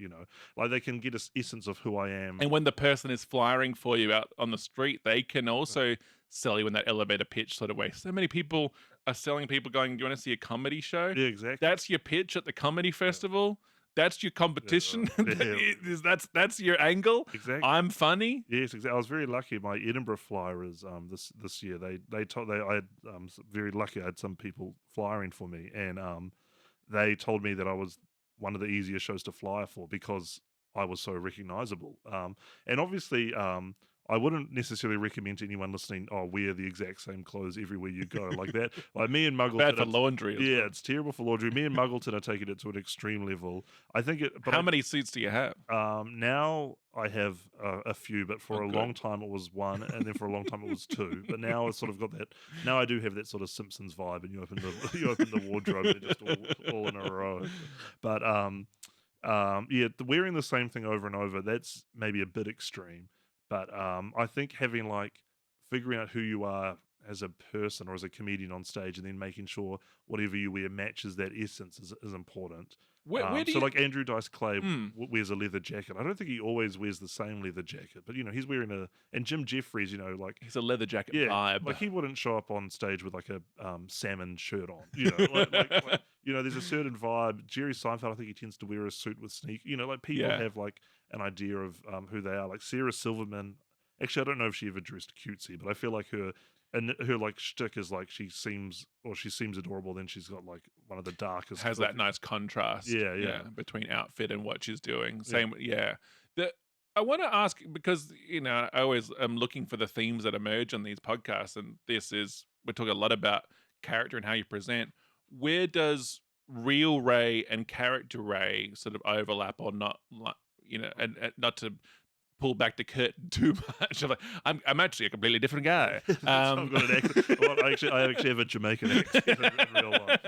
Speaker 1: like they can get a essence of who I am.
Speaker 2: And when the person is flying for you out on the street, they can also sell you in that elevator pitch sort of way. So many people are selling people going, do you want to see a comedy show?
Speaker 1: Yeah, exactly.
Speaker 2: That's your pitch at the comedy festival. That's your competition.
Speaker 1: Yeah.
Speaker 2: That's your angle.
Speaker 1: Exactly.
Speaker 2: I'm funny.
Speaker 1: Yes, exactly. I was very lucky. My Edinburgh flyer is this year. I had very lucky. I had some people flyering for me, and they told me that I was one of the easier shows to fly for because I was so recognizable. And obviously, I wouldn't necessarily recommend to anyone listening, oh, wear the exact same clothes everywhere you go like that. Like me and Muggleton,
Speaker 2: Bad for laundry.
Speaker 1: yeah, it's terrible for laundry. Me and Muggleton are taking it to an extreme level. I think it. But
Speaker 2: How many suits do you have?
Speaker 1: now I have a few, but for
Speaker 2: Oh,
Speaker 1: a
Speaker 2: good.
Speaker 1: long time it was one, and then for a long time it was two. But now it's sort of got that. Now I do have that sort of Simpsons vibe, and you open the wardrobe and they're just all in a row. But yeah, wearing the same thing over and over, that's maybe a bit extreme. But I think having like figuring out who you are as a person or as a comedian on stage, and then making sure whatever you wear matches that essence is important.
Speaker 2: Where do
Speaker 1: So
Speaker 2: you?
Speaker 1: like Andrew Dice Clay
Speaker 2: Hmm.
Speaker 1: wears a leather jacket. I don't think he always wears the same leather jacket, but he's wearing and Jim Jeffries, like
Speaker 2: He's a leather jacket
Speaker 1: yeah,
Speaker 2: vibe.
Speaker 1: like he wouldn't show up on stage with like a salmon shirt on. Like, there's a certain vibe. Jerry Seinfeld, I think he tends to wear a suit with sneak. Like people
Speaker 2: Yeah.
Speaker 1: have like an idea of who they are. Like Sarah Silverman. Actually, I don't know if she ever dressed cutesy, but I feel like her like shtick is like she seems adorable. Then she's got like one of the darkest.
Speaker 2: Has that nice contrast.
Speaker 1: Yeah.
Speaker 2: Between outfit and what she's doing. Same. Yeah. I want to ask because I always am looking for the themes that emerge on these podcasts, and we're talking a lot about character and how you present. Where does real Ray and character Ray sort of overlap or not? And not to pull back the curtain too much. I'm actually a completely different guy.
Speaker 1: I've got an accent. Well, I actually have a Jamaican accent in real life.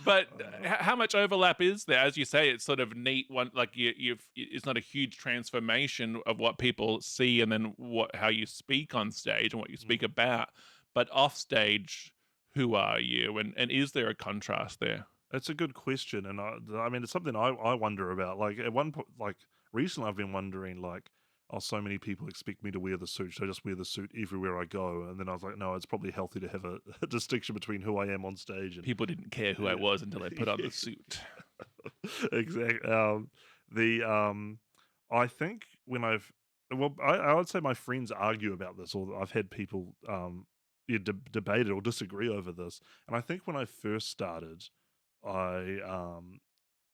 Speaker 2: But how much overlap is there? As you say, it's sort of neat. One like it's not a huge transformation of what people see, and then how you speak on stage and what you speak about. But off stage, who are you? And is there a contrast there?
Speaker 1: It's a good question, and I mean, it's something I wonder about. Like at one point, like recently, I've been wondering, like, oh, so many people expect me to wear the suit. Should I just wear the suit everywhere I go? And then I was like, no, it's probably healthy to have a distinction between who I am on stage. And
Speaker 2: People didn't care who I was until I put on the suit.
Speaker 1: exactly. I think when I would say my friends argue about this, or I've had people debate it or disagree over this. And I think when I first started, I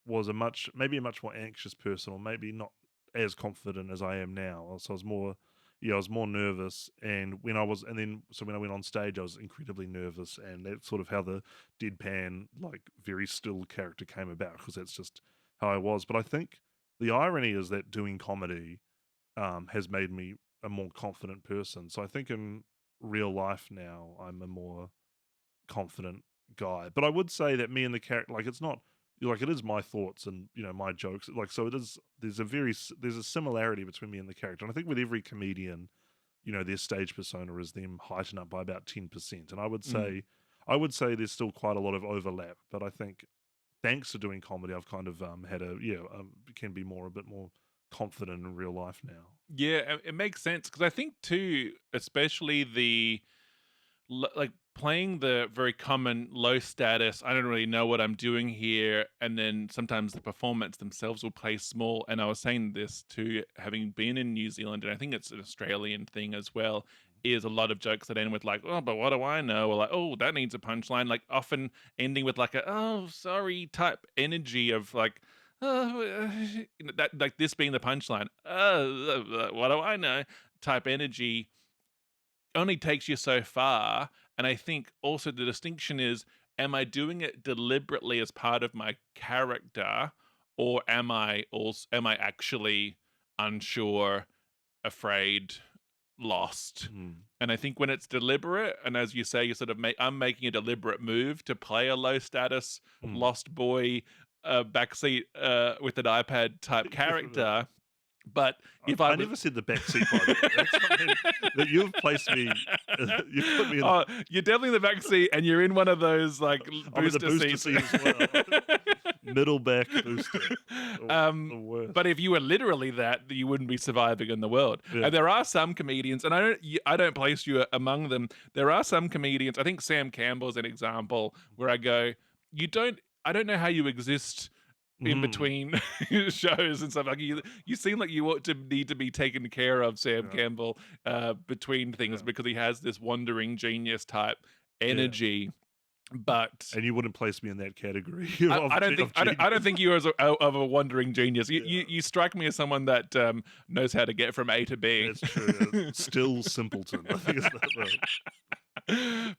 Speaker 1: was maybe a much more anxious person, or maybe not as confident as I am now. So I was more, yeah, I was more nervous. And when I was, and then so when I went on stage, I was incredibly nervous, and that's sort of how the deadpan, like very still character came about, because that's just how I was. But I think the irony is that doing comedy has made me a more confident person. So I think in real life now, I'm a more confident guy. But I would say that me and the character, like, it's not like, it is my thoughts and my jokes. Like, so it is. There's a similarity between me and the character. And I think with every comedian, their stage persona is them heightened up by about 10%. And I would say there's still quite a lot of overlap. But I think thanks to doing comedy, I've kind of had can be a bit more confident in real life now.
Speaker 2: Yeah, it makes sense because I think too, especially like playing the very common low status, I don't really know what I'm doing here, and then sometimes the performance themselves will play small. And I was saying this too, having been in New Zealand, and I think it's an Australian thing as well, is a lot of jokes that end with like, oh, but what do I know? Or like, oh, that needs a punchline, like often ending with like a, oh, sorry type energy of like, that, like this being the punchline, what do I know type energy only takes you so far. And I think also the distinction is, am I doing it deliberately as part of my character, or am I actually unsure, afraid, lost?
Speaker 1: Mm.
Speaker 2: And I think when it's deliberate, and as you say, you sort of I'm making a deliberate move to play a low status,
Speaker 1: Mm.
Speaker 2: lost boy, backseat with an iPad type character. But if
Speaker 1: I
Speaker 2: I was...
Speaker 1: never said the backseat, by the way. That's something that you've placed me. You've put me in.
Speaker 2: Oh, you're definitely in the back seat, and you're in one of those like
Speaker 1: I'm in the
Speaker 2: booster
Speaker 1: booster
Speaker 2: seats.
Speaker 1: seat as well. Middle back booster. The worst.
Speaker 2: But if you were literally that, you wouldn't be surviving in the world.
Speaker 1: Yeah.
Speaker 2: And there are some comedians, and I don't place you among them. There are some comedians. I think Sam Campbell's an example where I go, I don't know how you exist in between shows and stuff. Like you seem like you ought to need to be taken care of, Sam Campbell, between things, because he has this wandering genius type energy. But
Speaker 1: and you wouldn't place me in that category.
Speaker 2: I don't think you are of a wandering genius. You strike me as someone that knows how to get from A to B.
Speaker 1: That's true. Still simpleton. I think it's that right.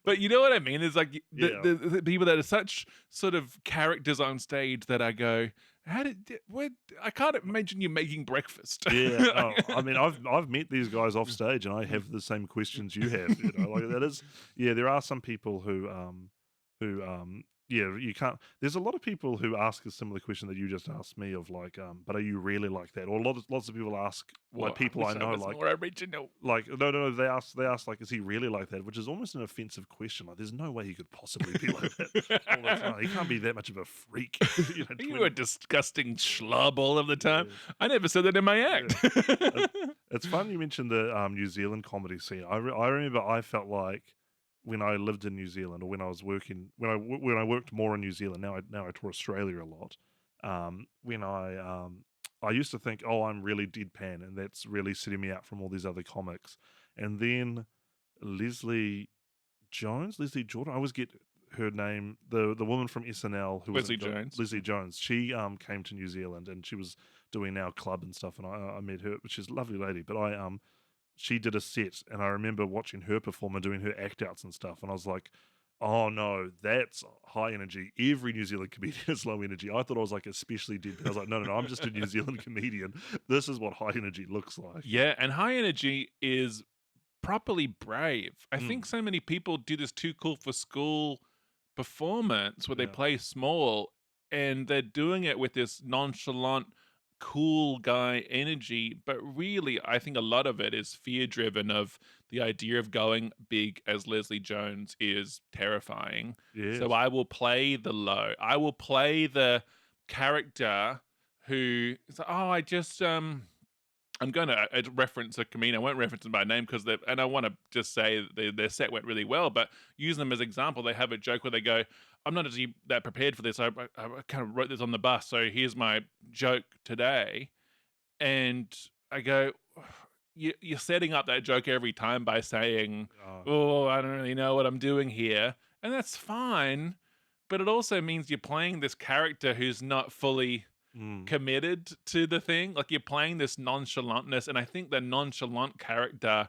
Speaker 2: But you know what I mean? It's like the people that are such sort of characters on stage that I go, I can't imagine you making breakfast.
Speaker 1: Yeah, I mean, I've met these guys off stage, and I have the same questions you have. Like that is, there are some people who you can't. There's a lot of people who ask a similar question that you just asked me of like, but are you really like that? Or lots of people ask, like people I know, like
Speaker 2: more original.
Speaker 1: Like no, they ask like, is he really like that? Which is almost an offensive question. Like, there's no way he could possibly be like that all the time. He can't be that much of a freak.
Speaker 2: You a disgusting schlub all of the time. Yeah. I never said that in my act.
Speaker 1: Yeah. It's fun you mentioned the New Zealand comedy scene. I remember I felt like, when I lived in New Zealand, or when I was working, when I worked more in New Zealand, now I tour Australia a lot. When I used to think, oh, I'm really deadpan, and that's really setting me out from all these other comics. And then Leslie Jordan, I always get her name, the woman from SNL, who
Speaker 2: Leslie Jones.
Speaker 1: Leslie Jones. She came to New Zealand, and she was doing our club and stuff, and I met her, which is a lovely lady. But she did a set, and I remember watching her perform and doing her act outs and stuff, and I was like, oh no, that's high energy. Every New Zealand comedian is low energy. I thought I was like especially dead. I was like, no, I'm just a New Zealand comedian. This is what high energy looks like.
Speaker 2: Yeah, and high energy is properly brave. I think so many people do this too cool for school performance where they play small, and they're doing it with this nonchalant, cool guy energy, but really I think a lot of it is fear driven, of the idea of going big as Leslie Jones is terrifying.
Speaker 1: Yes.
Speaker 2: So I will play the low. I will play the character who is like, oh, I just I'm going to reference a comedian. I won't reference them by name and I want to just say their set went really well, but use them as example. They have a joke where they go, I'm not actually that prepared for this. I kind of wrote this on the bus, so here's my joke today. And I go, you're setting up that joke every time by saying, oh, I don't really know what I'm doing here. And that's fine, but it also means you're playing this character who's not fully
Speaker 1: Mm.
Speaker 2: committed to the thing. Like you're playing this nonchalantness, and I think the nonchalant character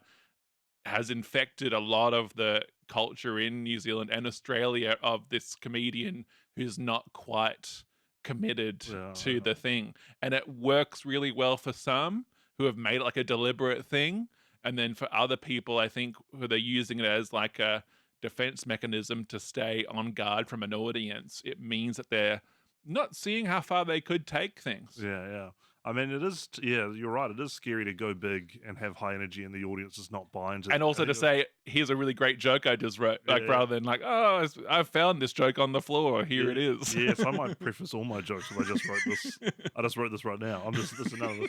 Speaker 2: has infected a lot of the culture in New Zealand and Australia of this comedian who's not quite committed
Speaker 1: Yeah,
Speaker 2: to the thing. And it works really well for some who have made it like a deliberate thing. And then for other people, I think who they're using it as like a defense mechanism to stay on guard from an audience, it means that they're not seeing how far they could take things.
Speaker 1: yeah, yeah. I mean, it is. Yeah, you're right. It is scary to go big and have high energy, and the audience is not buying to.
Speaker 2: And also to say, here's a really great joke I just wrote, like
Speaker 1: Yeah.
Speaker 2: rather than like, oh, I found this joke on the floor, here it is.
Speaker 1: Yes, I might preface all my jokes if I just wrote this. I just wrote this right now. I'm just this another.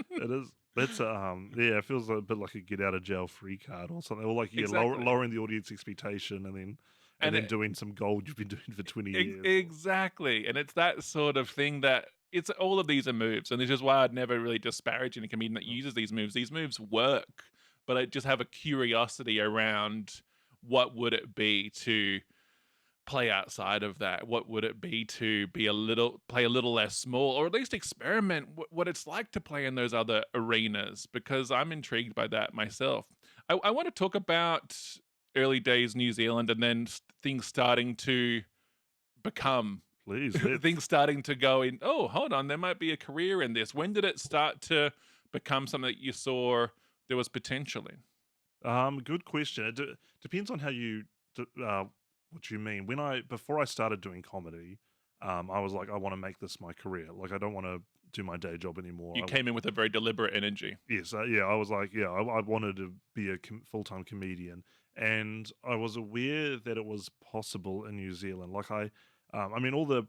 Speaker 1: It is. That's yeah. It feels a bit like a get out of jail free card or something, or like
Speaker 2: Exactly.
Speaker 1: lowering the audience expectation, and then doing some gold you've been doing for 20 years.
Speaker 2: Exactly. And it's that sort of thing that it's all of these are moves. And this is why I'd never really disparage any comedian that uses these moves. These moves work, but I just have a curiosity around what would it be to play outside of that? What would it be to be play a little less small, or at least experiment what it's like to play in those other arenas? Because I'm intrigued by that myself. I want to talk about early days New Zealand, and then things starting to become
Speaker 1: Please,
Speaker 2: things starting to go in. Oh, hold on, there might be a career in this. When did it start to become something that you saw there was potential in?
Speaker 1: Good question. It depends on how what you mean. Before I started doing comedy, I was like, I want to make this my career. Like, I don't want to do my day job anymore.
Speaker 2: You came in with a very deliberate energy.
Speaker 1: Yes, yeah. I was like, yeah, I wanted to be a full-time comedian, and I was aware that it was possible in New Zealand. Like, I mean, all the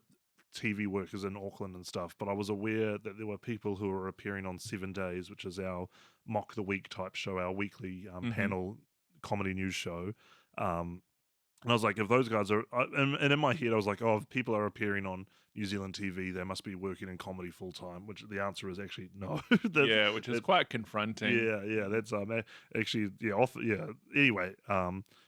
Speaker 1: TV work is in Auckland and stuff, but I was aware that there were people who were appearing on 7 Days, which is our mock the week type show, our weekly panel comedy news show. And I was like, if those guys are, and in my head, I was like, oh, if people are appearing on New Zealand TV, they must be working in comedy full time. Which the answer is actually no.
Speaker 2: Yeah, which is quite confronting.
Speaker 1: Yeah. That's actually yeah. Anyway,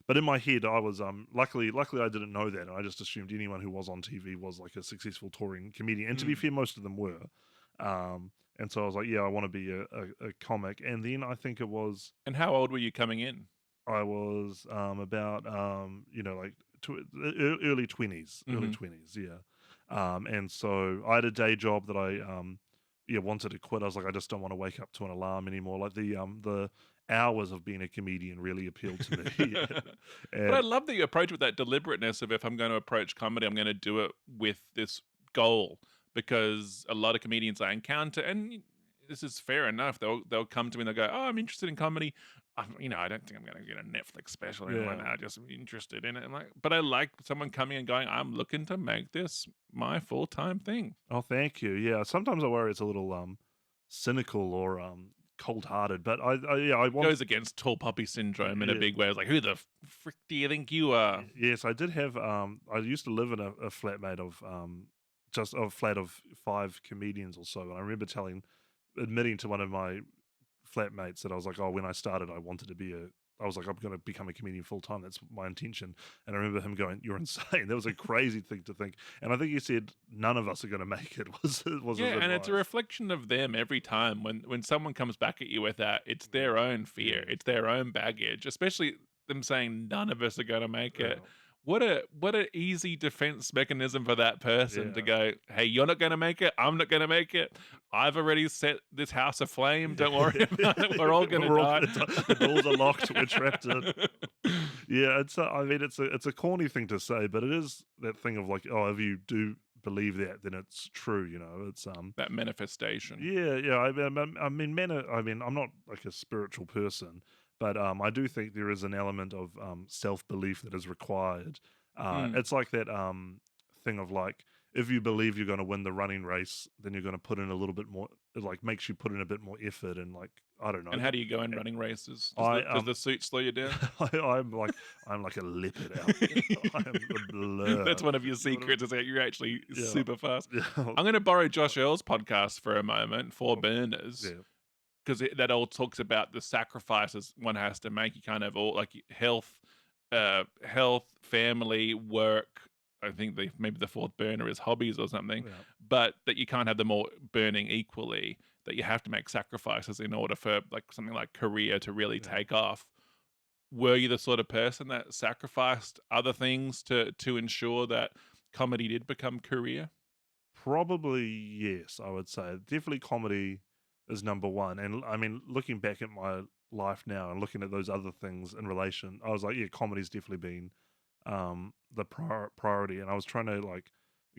Speaker 1: but in my head, I was luckily I didn't know that, and I just assumed anyone who was on TV was like a successful touring comedian. And to be fair, most of them were. And so I was like, yeah, I want to be a comic. And then I think it was.
Speaker 2: And how old were you coming in?
Speaker 1: I was about like early 20s, yeah. And so I had a day job that I wanted to quit. I was like, I just don't want to wake up to an alarm anymore. Like the hours of being a comedian really appealed to me.
Speaker 2: But I love that you approach with that deliberateness of, if I'm going to approach comedy, I'm going to do it with this goal, because a lot of comedians I encounter, and this is fair enough, they'll come to me and they'll go, oh, I'm interested in comedy. I don't think I'm going to get a Netflix special or anything like that. I'm just interested in it. But I like someone coming and going, I'm looking to make this my full-time thing.
Speaker 1: Oh, thank you. Yeah, sometimes I worry it's a little cynical or cold-hearted, but I want.
Speaker 2: Goes against tall poppy syndrome in a big way. I was like, who the frick do you think you are?
Speaker 1: Yes, I did have. I used to live in a flatmate of just a flat of 5 comedians or so, and I remember admitting to one of my flatmates that I was like, oh, when I started, I wanted to be I was like, I'm going to become a comedian full time. That's my intention. And I remember him going, "You're insane." That was a crazy thing to think. And I think he said, "None of us are going to make it." Was
Speaker 2: yeah, and it's a reflection of them every time. When someone comes back at you with that, it's their own fear, it's their own baggage. Especially them saying, "None of us are going to make it." What a easy defense mechanism for that person to go, hey, you're not going to make it. I'm not going to make it. I've already set this house aflame. Don't worry about it. We're all going to die.
Speaker 1: The doors are locked. We're trapped in. Yeah, it's a corny thing to say, but it is that thing of like, oh, if you do believe that, then it's true. It's
Speaker 2: that manifestation.
Speaker 1: Yeah. I mean, I'm not like a spiritual person. But I do think there is an element of self-belief that is required. It's like that thing of like, if you believe you're going to win the running race, then you're going to put in a little bit more. It like makes you put in a bit more effort, and like, I don't know.
Speaker 2: And how do you go in running races? Does the suit slow you down?
Speaker 1: I'm like a leopard out there. I am a blur.
Speaker 2: That's one of your secrets, is that you're actually super fast.
Speaker 1: Yeah.
Speaker 2: I'm going to borrow Josh Earl's podcast for a moment, Four Burners.
Speaker 1: Yeah.
Speaker 2: Because that all talks about the sacrifices one has to make. You kind of all like health, family, work, I think maybe the fourth burner is hobbies or something,
Speaker 1: Yeah.
Speaker 2: but that you can't have them all burning equally, that you have to make sacrifices in order for like something like career to really
Speaker 1: Yeah.
Speaker 2: take off. Were you the sort of person that sacrificed other things to ensure that comedy did become career?
Speaker 1: Probably yes, I would say. Definitely comedy is number one. And I mean, looking back at my life now and looking at those other things in relation, I was like, yeah, comedy's definitely been the priority. And I was trying to like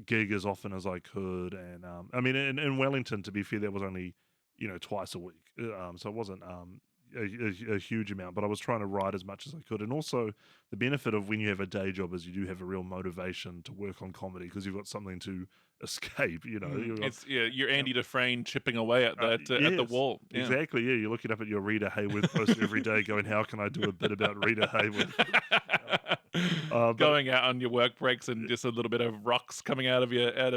Speaker 1: gig as often as I could. And I mean, in Wellington, to be fair, that was only, twice a week. So it wasn't a huge amount, but I was trying to write as much as I could. And also, the benefit of when you have a day job is you do have a real motivation to work on comedy because you've got something to escape. You've got,
Speaker 2: It's you're Andy Dufresne chipping away at that at the
Speaker 1: yes,
Speaker 2: wall. Yeah.
Speaker 1: exactly. Yeah, you're looking up at your Rita Hayworth post every day, going, "How can I do a bit about Rita Hayworth?" But
Speaker 2: Going out on your work breaks and just a little bit of rocks coming out of
Speaker 1: yeah,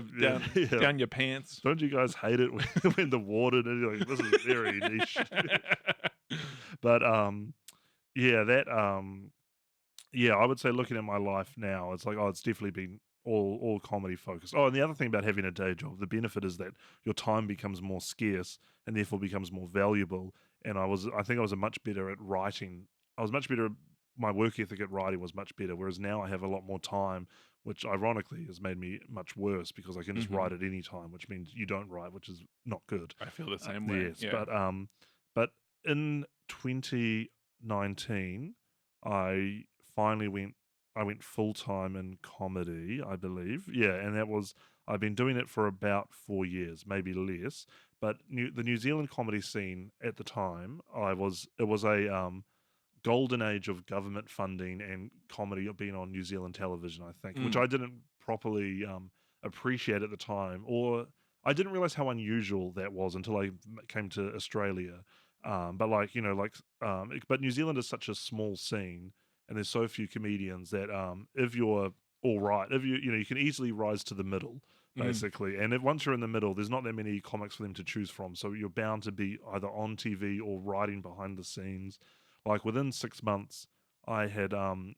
Speaker 1: yeah.
Speaker 2: down your pants.
Speaker 1: Don't you guys hate it when the water? And you're like, this is very niche. But yeah, yeah, I would say looking at my life now, it's like, oh, it's definitely been all comedy focused. Oh, and the other thing about having a day job, the benefit is that your time becomes more scarce and therefore becomes more valuable. And I think I was a much better at writing. I was much better. My work ethic at writing was much better. Whereas now I have a lot more time, which ironically has made me much worse because I can just write at any time, which means you don't write, which is not good.
Speaker 2: I feel the same way.
Speaker 1: Yes,
Speaker 2: Yeah.
Speaker 1: but in 2019, I finally went full time in comedy, I believe. Yeah, and I've been doing it for about 4 years, maybe less. But the New Zealand comedy scene at the time, it was a golden age of government funding and comedy being on New Zealand television, I think, which I didn't properly appreciate at the time, or I didn't realize how unusual that was until I came to Australia. But but New Zealand is such a small scene, and there's so few comedians that if you're all right, if you can easily rise to the middle, basically. And if once you're in the middle, there's not that many comics for them to choose from, so you're bound to be either on TV or writing behind the scenes. Like within 6 months, I had done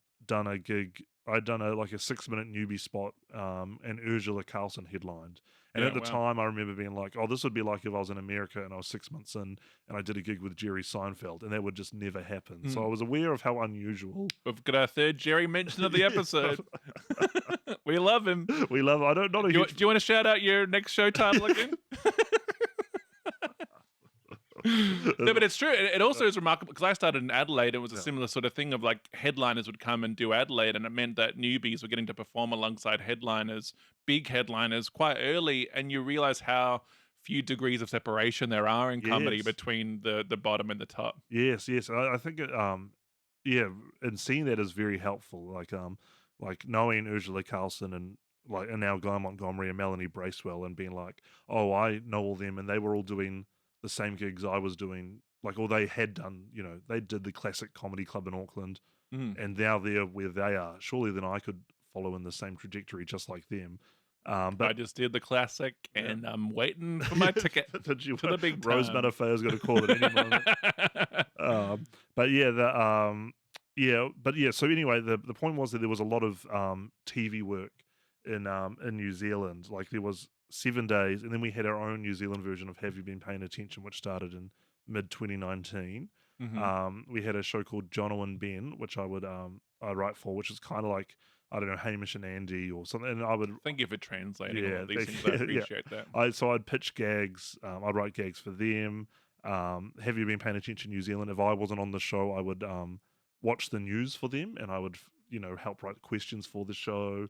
Speaker 1: a gig. I'd done a 6 minute newbie spot, and Ursula Carlson headlined. And
Speaker 2: Yeah,
Speaker 1: at the
Speaker 2: wow.
Speaker 1: time, I remember being like, "Oh, this would be like if I was in America and I was 6 months in, and I did a gig with Jerry Seinfeld, and that would just never happen." So I was aware of how unusual.
Speaker 2: We've got our third Jerry mention of the episode. We love him.
Speaker 1: We love. I don't not a
Speaker 2: Do
Speaker 1: huge.
Speaker 2: you want to shout out your next show title again? No, but it's true. It also is remarkable because I started in Adelaide. It was a similar sort of thing of like headliners would come and do Adelaide, and it meant that newbies were getting to perform alongside headliners, big headliners, quite early, and you realize how few degrees of separation there are in comedy
Speaker 1: Yes.
Speaker 2: between the bottom and the top.
Speaker 1: Yes, yes. I think it, yeah, and seeing that is very helpful. Like knowing Ursula Carlson and now Guy Montgomery and Melanie Bracewell and being like, oh, I know all them, and they were all doing the same gigs I was doing. Like, or they had done, they did the classic comedy club in Auckland, and now they're where they are. Surely then I could follow in the same trajectory just like them.
Speaker 2: I
Speaker 1: But
Speaker 2: just did the classic, and I'm waiting for my ticket
Speaker 1: Did you,
Speaker 2: to the big
Speaker 1: Rose
Speaker 2: time.
Speaker 1: Manafeo's going to call at any moment. But yeah, So anyway, the point was that there was a lot of TV work in New Zealand. Like there was 7 days, and then we had our own New Zealand version of Have You Been Paying Attention, which started in mid 2019. We had a show called Jono and Ben, which I write for, which is kind of like, I don't know, Hamish and Andy or something. And I would
Speaker 2: Thank you for translating all
Speaker 1: Yeah,
Speaker 2: of these
Speaker 1: thank
Speaker 2: things.
Speaker 1: you.
Speaker 2: I
Speaker 1: Yeah.
Speaker 2: appreciate that.
Speaker 1: So I'd pitch gags. I'd write gags for them. Have You Been Paying Attention New Zealand? If I wasn't on the show, I would watch the news for them, and I would help write questions for the show.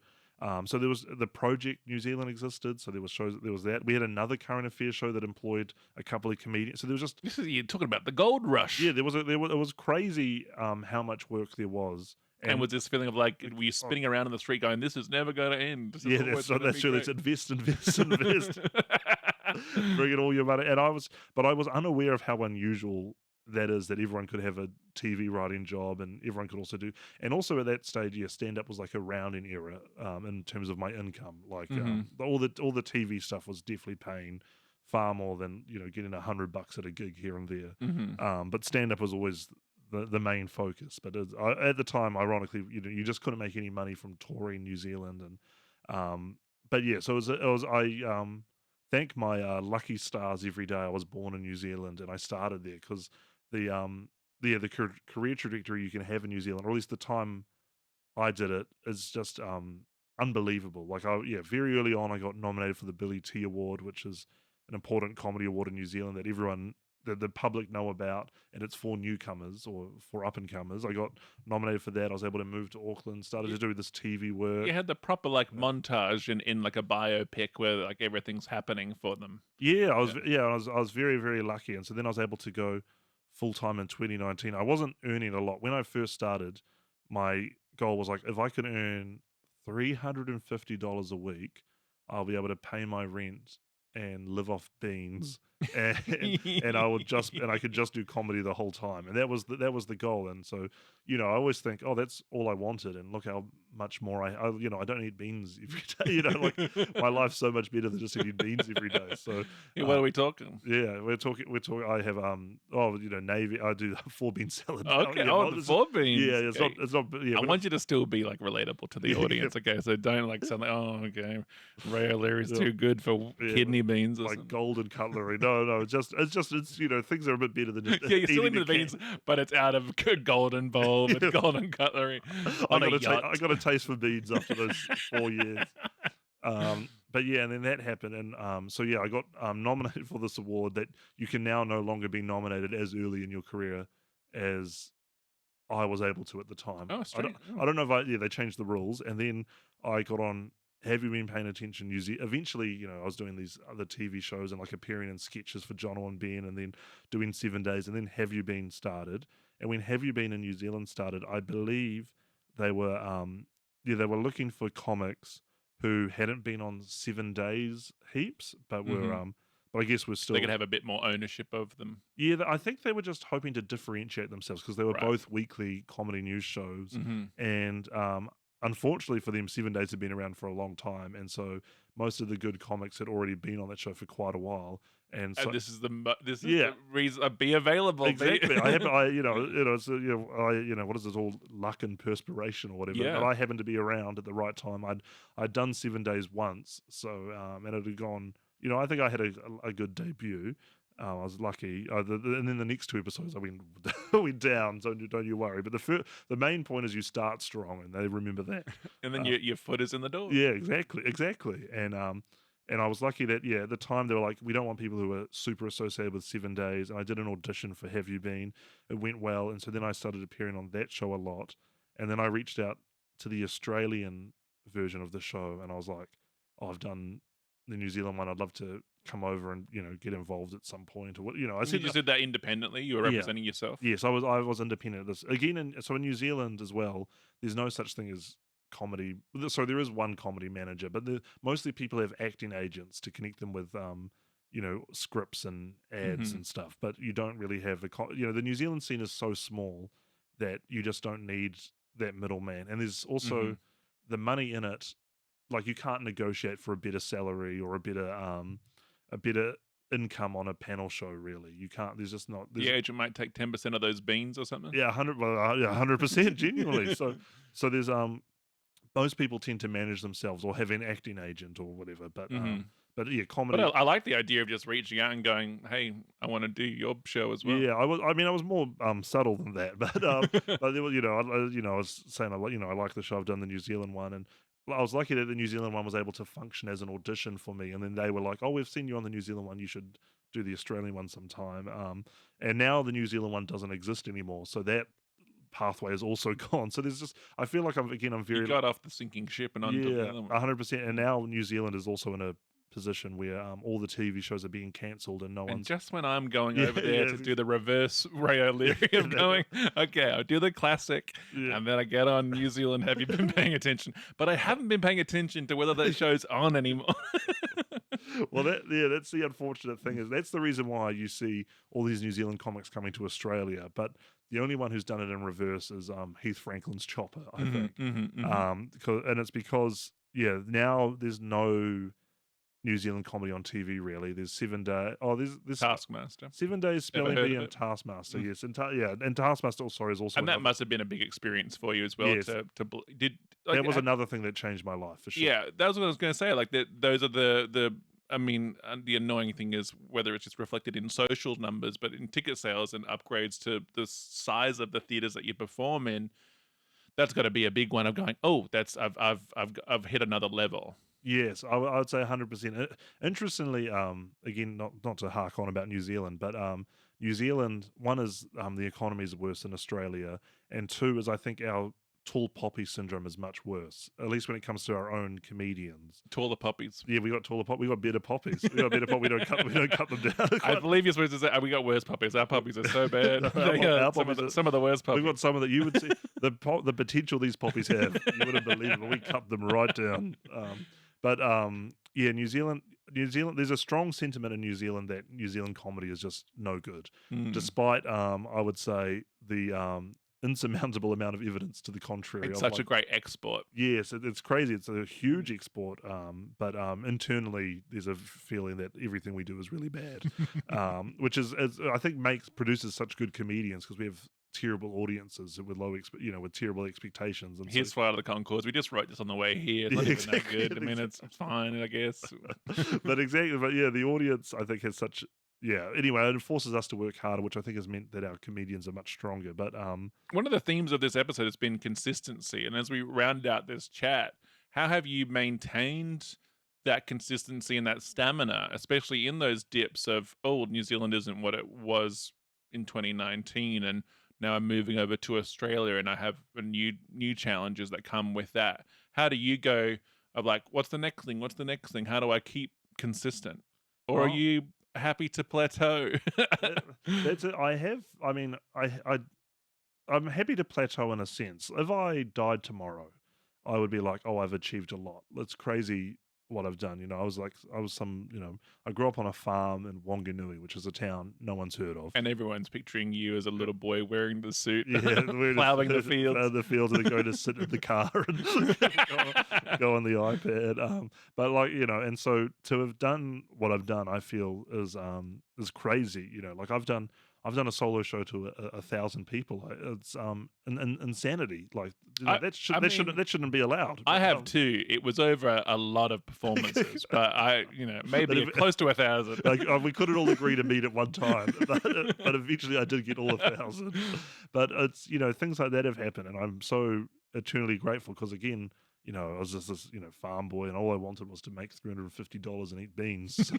Speaker 1: So there was the Project New Zealand existed. So there was shows. There was that. We had another current affairs show that employed a couple of comedians. So there was just
Speaker 2: You're talking about the gold rush.
Speaker 1: it was crazy how much work there was.
Speaker 2: And with this feeling of like, were you spinning around in the street going, this is never going to end? This is
Speaker 1: Yeah,
Speaker 2: always
Speaker 1: that's
Speaker 2: gonna be
Speaker 1: true.
Speaker 2: great."
Speaker 1: Let's invest. Bring in all your money. And I was unaware of how unusual that is, that everyone could have a TV writing job and everyone could also do. And also at that stage, yeah, stand up was like a rounding era in terms of my income. Like all the TV stuff was definitely paying far more than getting $100 at a gig here and there. But stand up was always the main focus. But at the time, ironically, you just couldn't make any money from touring New Zealand, and But yeah, so I thank my lucky stars every day I was born in New Zealand and I started there because the the career trajectory you can have in New Zealand, or at least the time I did it, is just unbelievable. Like very early on I got nominated for the Billy T Award, which is an important comedy award in New Zealand that the public know about, and it's for newcomers or for up and comers. I got nominated for that. I was able to move to Auckland, started to do this TV work.
Speaker 2: You had the proper like montage in like a biopic where like everything's happening for them.
Speaker 1: Yeah, I was very, very lucky. And so then I was able to go full time in 2019. I wasn't earning a lot. When I first started, my goal was like, if I could earn $350 a week, I'll be able to pay my rent and live off beans. And I could just do comedy the whole time. And that was the goal. And so, I always think, oh, that's all I wanted. And look how much more I don't eat beans every day. Like my life's so much better than just eating beans every day. So
Speaker 2: what are we talking?
Speaker 1: Yeah, we're talking. I have navy. I do 4-bean salad. Now.
Speaker 2: Okay,
Speaker 1: Yeah,
Speaker 2: the 4 beans.
Speaker 1: Yeah, it's not. Yeah,
Speaker 2: I want you to still be like relatable to the audience. Okay, so don't like sound like, oh, okay, Ray O'Leary's too good for kidney beans or
Speaker 1: like
Speaker 2: something.
Speaker 1: golden cutlery. No, it's things are a bit better than just
Speaker 2: yeah, you're still
Speaker 1: eating
Speaker 2: into the beans, but it's out of a golden bowl with golden cutlery on a yacht.
Speaker 1: I got a taste for beans after those 4 years. But yeah, and then that happened, and so yeah, I got nominated for this award that you can now no longer be nominated as early in your career as I was able to at the time.
Speaker 2: Oh, strange.
Speaker 1: I don't know if they changed the rules, and then I got on. Have you been paying attention? Eventually, I was doing these other TV shows and like appearing in sketches for John and Ben, and then doing 7 Days, and then Have You Been started. And when Have You Been in New Zealand started, I believe they were they were looking for comics who hadn't been on 7 Days heaps, but were but I guess we're still
Speaker 2: They could have a bit more ownership of them.
Speaker 1: Yeah, I think they were just hoping to differentiate themselves because they were both weekly comedy news shows, and unfortunately for them, 7 Days had been around for a long time, and so most of the good comics had already been on that show for quite a while. And so
Speaker 2: this is the reason be available.
Speaker 1: Exactly. What is it, all luck and perspiration or whatever.
Speaker 2: Yeah.
Speaker 1: But I happened to be around at the right time. I'd done 7 Days once, so and it had gone. I think I had a good debut. I was lucky, and then the next 2 episodes I went down. So don't you worry. But the main point is you start strong, and they remember that.
Speaker 2: And then your foot is in the door.
Speaker 1: Yeah, exactly. And I was lucky that at the time they were like, we don't want people who are super associated with 7 Days. And I did an audition for Have You Been? It went well, and so then I started appearing on that show a lot. And then I reached out to the Australian version of the show, and I was like, oh, I've done the New Zealand one. I'd love to come over and get involved at some point, or what. I said
Speaker 2: you just did that independently. You were representing yourself.
Speaker 1: Yes, I was independent of this again. So in New Zealand as well, there's no such thing as comedy. So there is one comedy manager, but mostly people have acting agents to connect them with scripts and ads and stuff. But you don't really have the New Zealand scene is so small that you just don't need that middleman. And there's also the money in it. Like you can't negotiate for a better salary or a better income on a panel show. Really, you can't. There's just not.
Speaker 2: The agent might take 10% of those beans or something.
Speaker 1: Yeah, 100%, genuinely. So there's most people tend to manage themselves or have an acting agent or whatever. But yeah, comedy.
Speaker 2: But I like the idea of just reaching out and going, "Hey, I want to do your show as well."
Speaker 1: Yeah, I was more subtle than that, but but there was, I was saying I like the show. I've done the New Zealand one, and I was lucky that the New Zealand one was able to function as an audition for me. And then they were like, "Oh, we've seen you on the New Zealand one. You should do the Australian one sometime." And now the New Zealand one doesn't exist anymore, so that pathway is also gone. So there's just, I feel like I'm very.
Speaker 2: You got off the sinking ship and onto the other one.
Speaker 1: 100%. And now New Zealand is also in a position where all the TV shows are being cancelled and no one's.
Speaker 2: And just when I'm going over there to do the reverse Ray O'Leary of going, okay, I'll do the classic, and then I get on New Zealand. Have you been paying attention? But I haven't been paying attention to whether that show's on anymore.
Speaker 1: Well, that's the unfortunate thing. Is that's the reason why you see all these New Zealand comics coming to Australia, but the only one who's done it in reverse is Heath Franklin's Chopper, I think. And it's because now there's no New Zealand comedy on TV really. There's 7 Days. Oh, there's
Speaker 2: Taskmaster.
Speaker 1: 7 Days Spelling Bee and Taskmaster. Yes, and Taskmaster. Sorry, is also.
Speaker 2: And that must have been a big experience for you as well.
Speaker 1: Yes.
Speaker 2: like,
Speaker 1: that was another thing that changed my life for sure.
Speaker 2: yeah, that was what I was going to say. Like those are the. I mean, the annoying thing is whether it's just reflected in social numbers, but in ticket sales and upgrades to the size of the theaters that you perform in, that's got to be a big one of going, oh, that's I've hit another level.
Speaker 1: Yes, I would say 100%. Interestingly, again, not to hark on about New Zealand, but New Zealand, one is the economy is worse than Australia, and two is I think our tall poppy syndrome is much worse, at least when it comes to our own comedians.
Speaker 2: Taller poppies.
Speaker 1: Yeah, we got taller pop. We got better poppies. We got better pop. We don't cut them down.
Speaker 2: I believe you're supposed to say, we got worse puppies. Our puppies are so bad. They
Speaker 1: Our
Speaker 2: are
Speaker 1: puppies
Speaker 2: some of the worst puppies.
Speaker 1: We've got some of that you would see the potential these poppies have. You wouldn't believe it. We cut them right down. Yeah, New Zealand. There's a strong sentiment in New Zealand that New Zealand comedy is just no good, despite I would say the insurmountable amount of evidence to the contrary.
Speaker 2: It's such a great export.
Speaker 1: Yes, it's crazy. It's a huge export, but internally there's a feeling that everything we do is really bad, which is I think produces such good comedians because we have terrible audiences with with terrible expectations. And
Speaker 2: Here's Flight of the Conchords. We just wrote this on the way here. It's not even that good. I mean, it's fine, I guess.
Speaker 1: But yeah, the audience I think has such. Yeah. Anyway, it forces us to work harder, which I think has meant that our comedians are much stronger. But
Speaker 2: one of the themes of this episode has been consistency. And as we round out this chat, how have you maintained that consistency and that stamina, especially in those dips of, oh, New Zealand isn't what it was in 2019, and now I'm moving over to Australia, and I have new challenges that come with that. How do you go of like, what's the next thing? What's the next thing? How do I keep consistent? Or are you happy to plateau?
Speaker 1: That's it. I'm happy to plateau in a sense. If I died tomorrow, I would be like, oh, I've achieved a lot. It's crazy what I've done. I grew up on a farm in Wanganui, which is a town no one's heard of.
Speaker 2: And everyone's picturing you as a little boy wearing the suit,
Speaker 1: Yeah,
Speaker 2: plowing the fields.
Speaker 1: Plow the fields, and then go to sit in the car and go on the iPad. And so to have done what I've done, I feel is crazy. I've done a solo show to 1,000 people. It's insanity. That shouldn't be allowed.
Speaker 2: I have too. It was over a lot of performances, but maybe close to 1,000.
Speaker 1: We couldn't all agree to meet at one time, but eventually I did get all 1,000. But it's things like that have happened, and I'm so eternally grateful because again. I was just this, farm boy, and all I wanted was to make $350 and eat beans.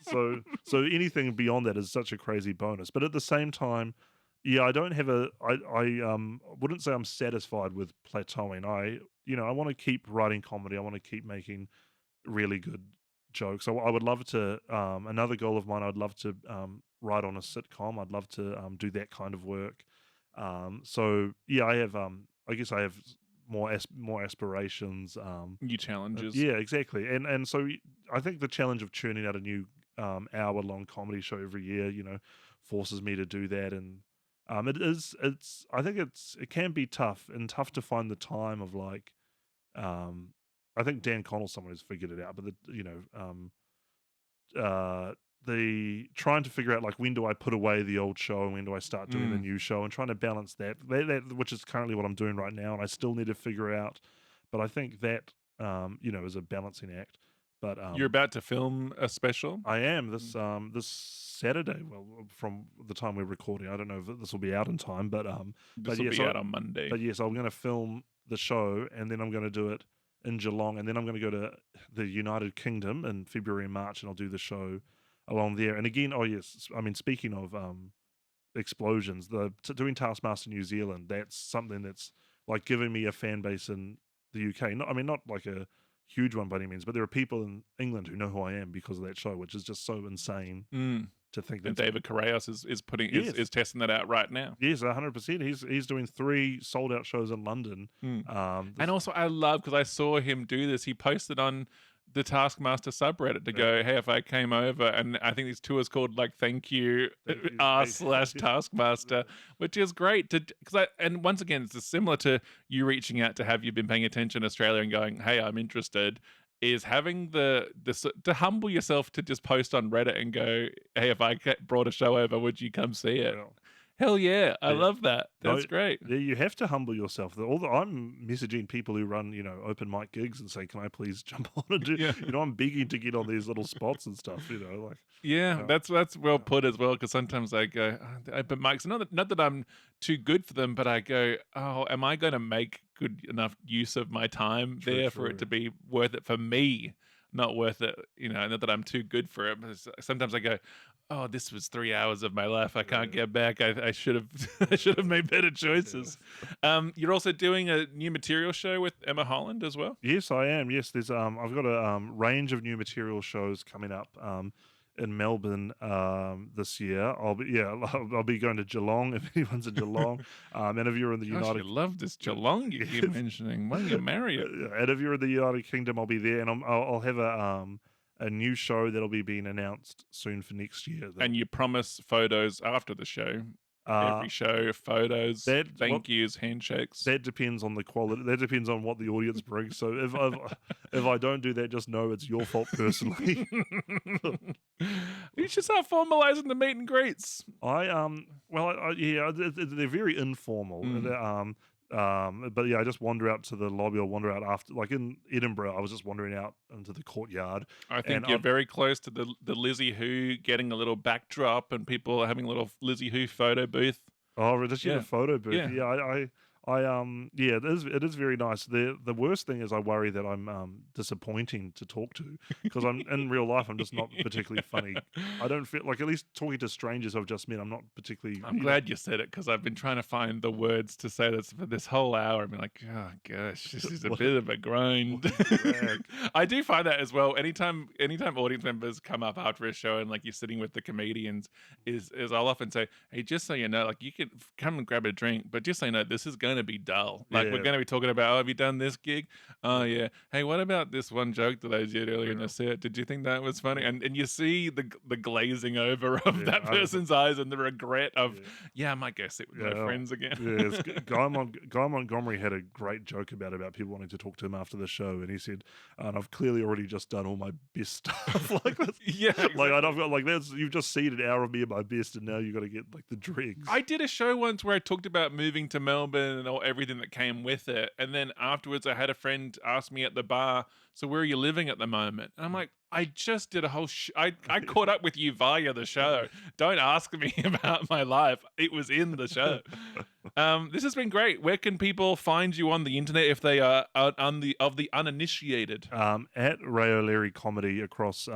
Speaker 1: So anything beyond that is such a crazy bonus. But at the same time, yeah, I don't have I wouldn't say I'm satisfied with plateauing. I want to keep writing comedy. I want to keep making really good jokes. I would love to. Another goal of mine, I'd love to write on a sitcom. I'd love to do that kind of work. So yeah, I have. I guess I have more aspirations,
Speaker 2: new challenges.
Speaker 1: Yeah, exactly. And so I think the challenge of churning out a new hour-long comedy show every year, forces me to do that. And it can be tough to find the time of I think Dan Connell's someone who's figured it out, but the trying to figure out when do I put away the old show and when do I start doing the new show, and trying to balance that which is currently what I'm doing right now, and I still need to figure out. But I think that is a balancing act. But
Speaker 2: you're about to film a special.
Speaker 1: I am this Saturday. Well, from the time we're recording, I don't know if this will be out in time, but
Speaker 2: this will be out on Monday.
Speaker 1: But yes, I'm going to film the show, and then I'm going to do it in Geelong, and then I'm going to go to the United Kingdom in February and March, and I'll do the show along there. And again, speaking of explosions, doing Taskmaster New Zealand, that's something that's giving me a fan base in the UK. Not like a huge one by any means, but there are people in England who know who I am because of that show, which is just so insane to think that.
Speaker 2: And David Correos is testing that out right now.
Speaker 1: Yes, 100%. He's doing 3 sold out shows in London.
Speaker 2: And also I love, because I saw him do this, he posted on the Taskmaster subreddit to go, hey, if I came over, and I think this tour is called Thank You r/Taskmaster, which is great and once again, it's similar to you reaching out to have you been paying attention to Australia and going, hey, I'm interested, is having to humble yourself to just post on Reddit and go, hey, if I brought a show over, would you come see it?
Speaker 1: Well,
Speaker 2: Hell yeah. I
Speaker 1: Yeah.
Speaker 2: love that.
Speaker 1: No,
Speaker 2: That's great.
Speaker 1: yeah, you have to humble yourself. I'm messaging people who run, open mic gigs and say, "Can I please jump on and do?"
Speaker 2: Yeah.
Speaker 1: I'm begging to get on these little spots and stuff. Like,
Speaker 2: Yeah,
Speaker 1: uh,
Speaker 2: that's well put as well. Because sometimes I go, "Oh, open mics." Not that I'm too good for them, but I go, "Oh, am I going to make good enough use of my time
Speaker 1: true,
Speaker 2: there for it
Speaker 1: true.
Speaker 2: to be worth it for me? Not worth it, not that I'm too good for it." But sometimes I go, "Oh, this was 3 hours of my life. I can't
Speaker 1: Yeah.
Speaker 2: get back. I should have I should have made better choices." You're also doing a new material show with Emma Holland as well.
Speaker 1: Yes, I am. Yes, there's I've got a range of new material shows coming up in Melbourne this year. I'll be going to Geelong if anyone's in Geelong. And if you're in the
Speaker 2: Gosh, you
Speaker 1: United
Speaker 2: love this Geelong you keep mentioning. Why don't you marry it?
Speaker 1: and if you're in the United Kingdom, I'll be there, and I'll have a new show that'll be being announced soon for next year.
Speaker 2: And you promise photos after the show.
Speaker 1: Uh,
Speaker 2: Every show, photos,
Speaker 1: that well,
Speaker 2: thank yous, handshakes.
Speaker 1: that depends on the quality. That depends on what the audience brings. So if I don't do that, just know it's your fault personally.
Speaker 2: You should start formalizing the meet and greets.
Speaker 1: They're very informal. But yeah, I just wander out to the lobby or wander out after, like in Edinburgh, I was just wandering out into the courtyard.
Speaker 2: I think
Speaker 1: And
Speaker 2: you're very close to the Lizzie Who getting a little backdrop and people having a little Lizzie Who photo booth.
Speaker 1: Oh, does she have
Speaker 2: Yeah.
Speaker 1: a photo booth?
Speaker 2: Yeah.
Speaker 1: Yeah, yeah, it is very nice. The worst thing is I worry that I'm disappointing to talk to because I'm in real life I'm just not particularly funny. I don't feel like, at least talking to strangers I've just met, I'm not particularly.
Speaker 2: I'm glad you said it because I've been trying to find the words to say this for this whole hour. I've been like, oh gosh, this is a
Speaker 1: What-
Speaker 2: bit of a grind.
Speaker 1: what a drag.
Speaker 2: I do find that as well. Anytime audience members come up after a show and like you're sitting with the comedians, is I'll often say, hey, just so you know, like you can come and grab a drink, but just so you know, this is going to be dull. Like we're
Speaker 1: Yeah.
Speaker 2: going to be talking about, oh, have you done this gig? Oh yeah. Hey, what about this one joke that I did earlier in
Speaker 1: Yeah.
Speaker 2: the set? Did you think that was funny? And you see the glazing over of
Speaker 1: Yeah,
Speaker 2: that
Speaker 1: I-
Speaker 2: person's eyes and the regret of,
Speaker 1: Yeah.
Speaker 2: yeah, I might go sit with my
Speaker 1: Yeah.
Speaker 2: friends again.
Speaker 1: Yes, Guy Montgomery had a great joke about people wanting to talk to him after the show, and he said, "And I've clearly already just done all my best stuff." Like that's,
Speaker 2: Yeah,
Speaker 1: like I've got like that's you've just seen an hour of me at my best, and now you got to get like the dregs.
Speaker 2: I did a show once where I talked about moving to Melbourne and everything that came with it. And then afterwards, I had a friend ask me at the bar, so where are you living at the moment? And I'm like, I just did a whole I caught up with you via the show. Don't ask me about my life. It was in the show. This has been great. Where can people find you on the internet if they are of the uninitiated?
Speaker 1: At Ray O'Leary Comedy across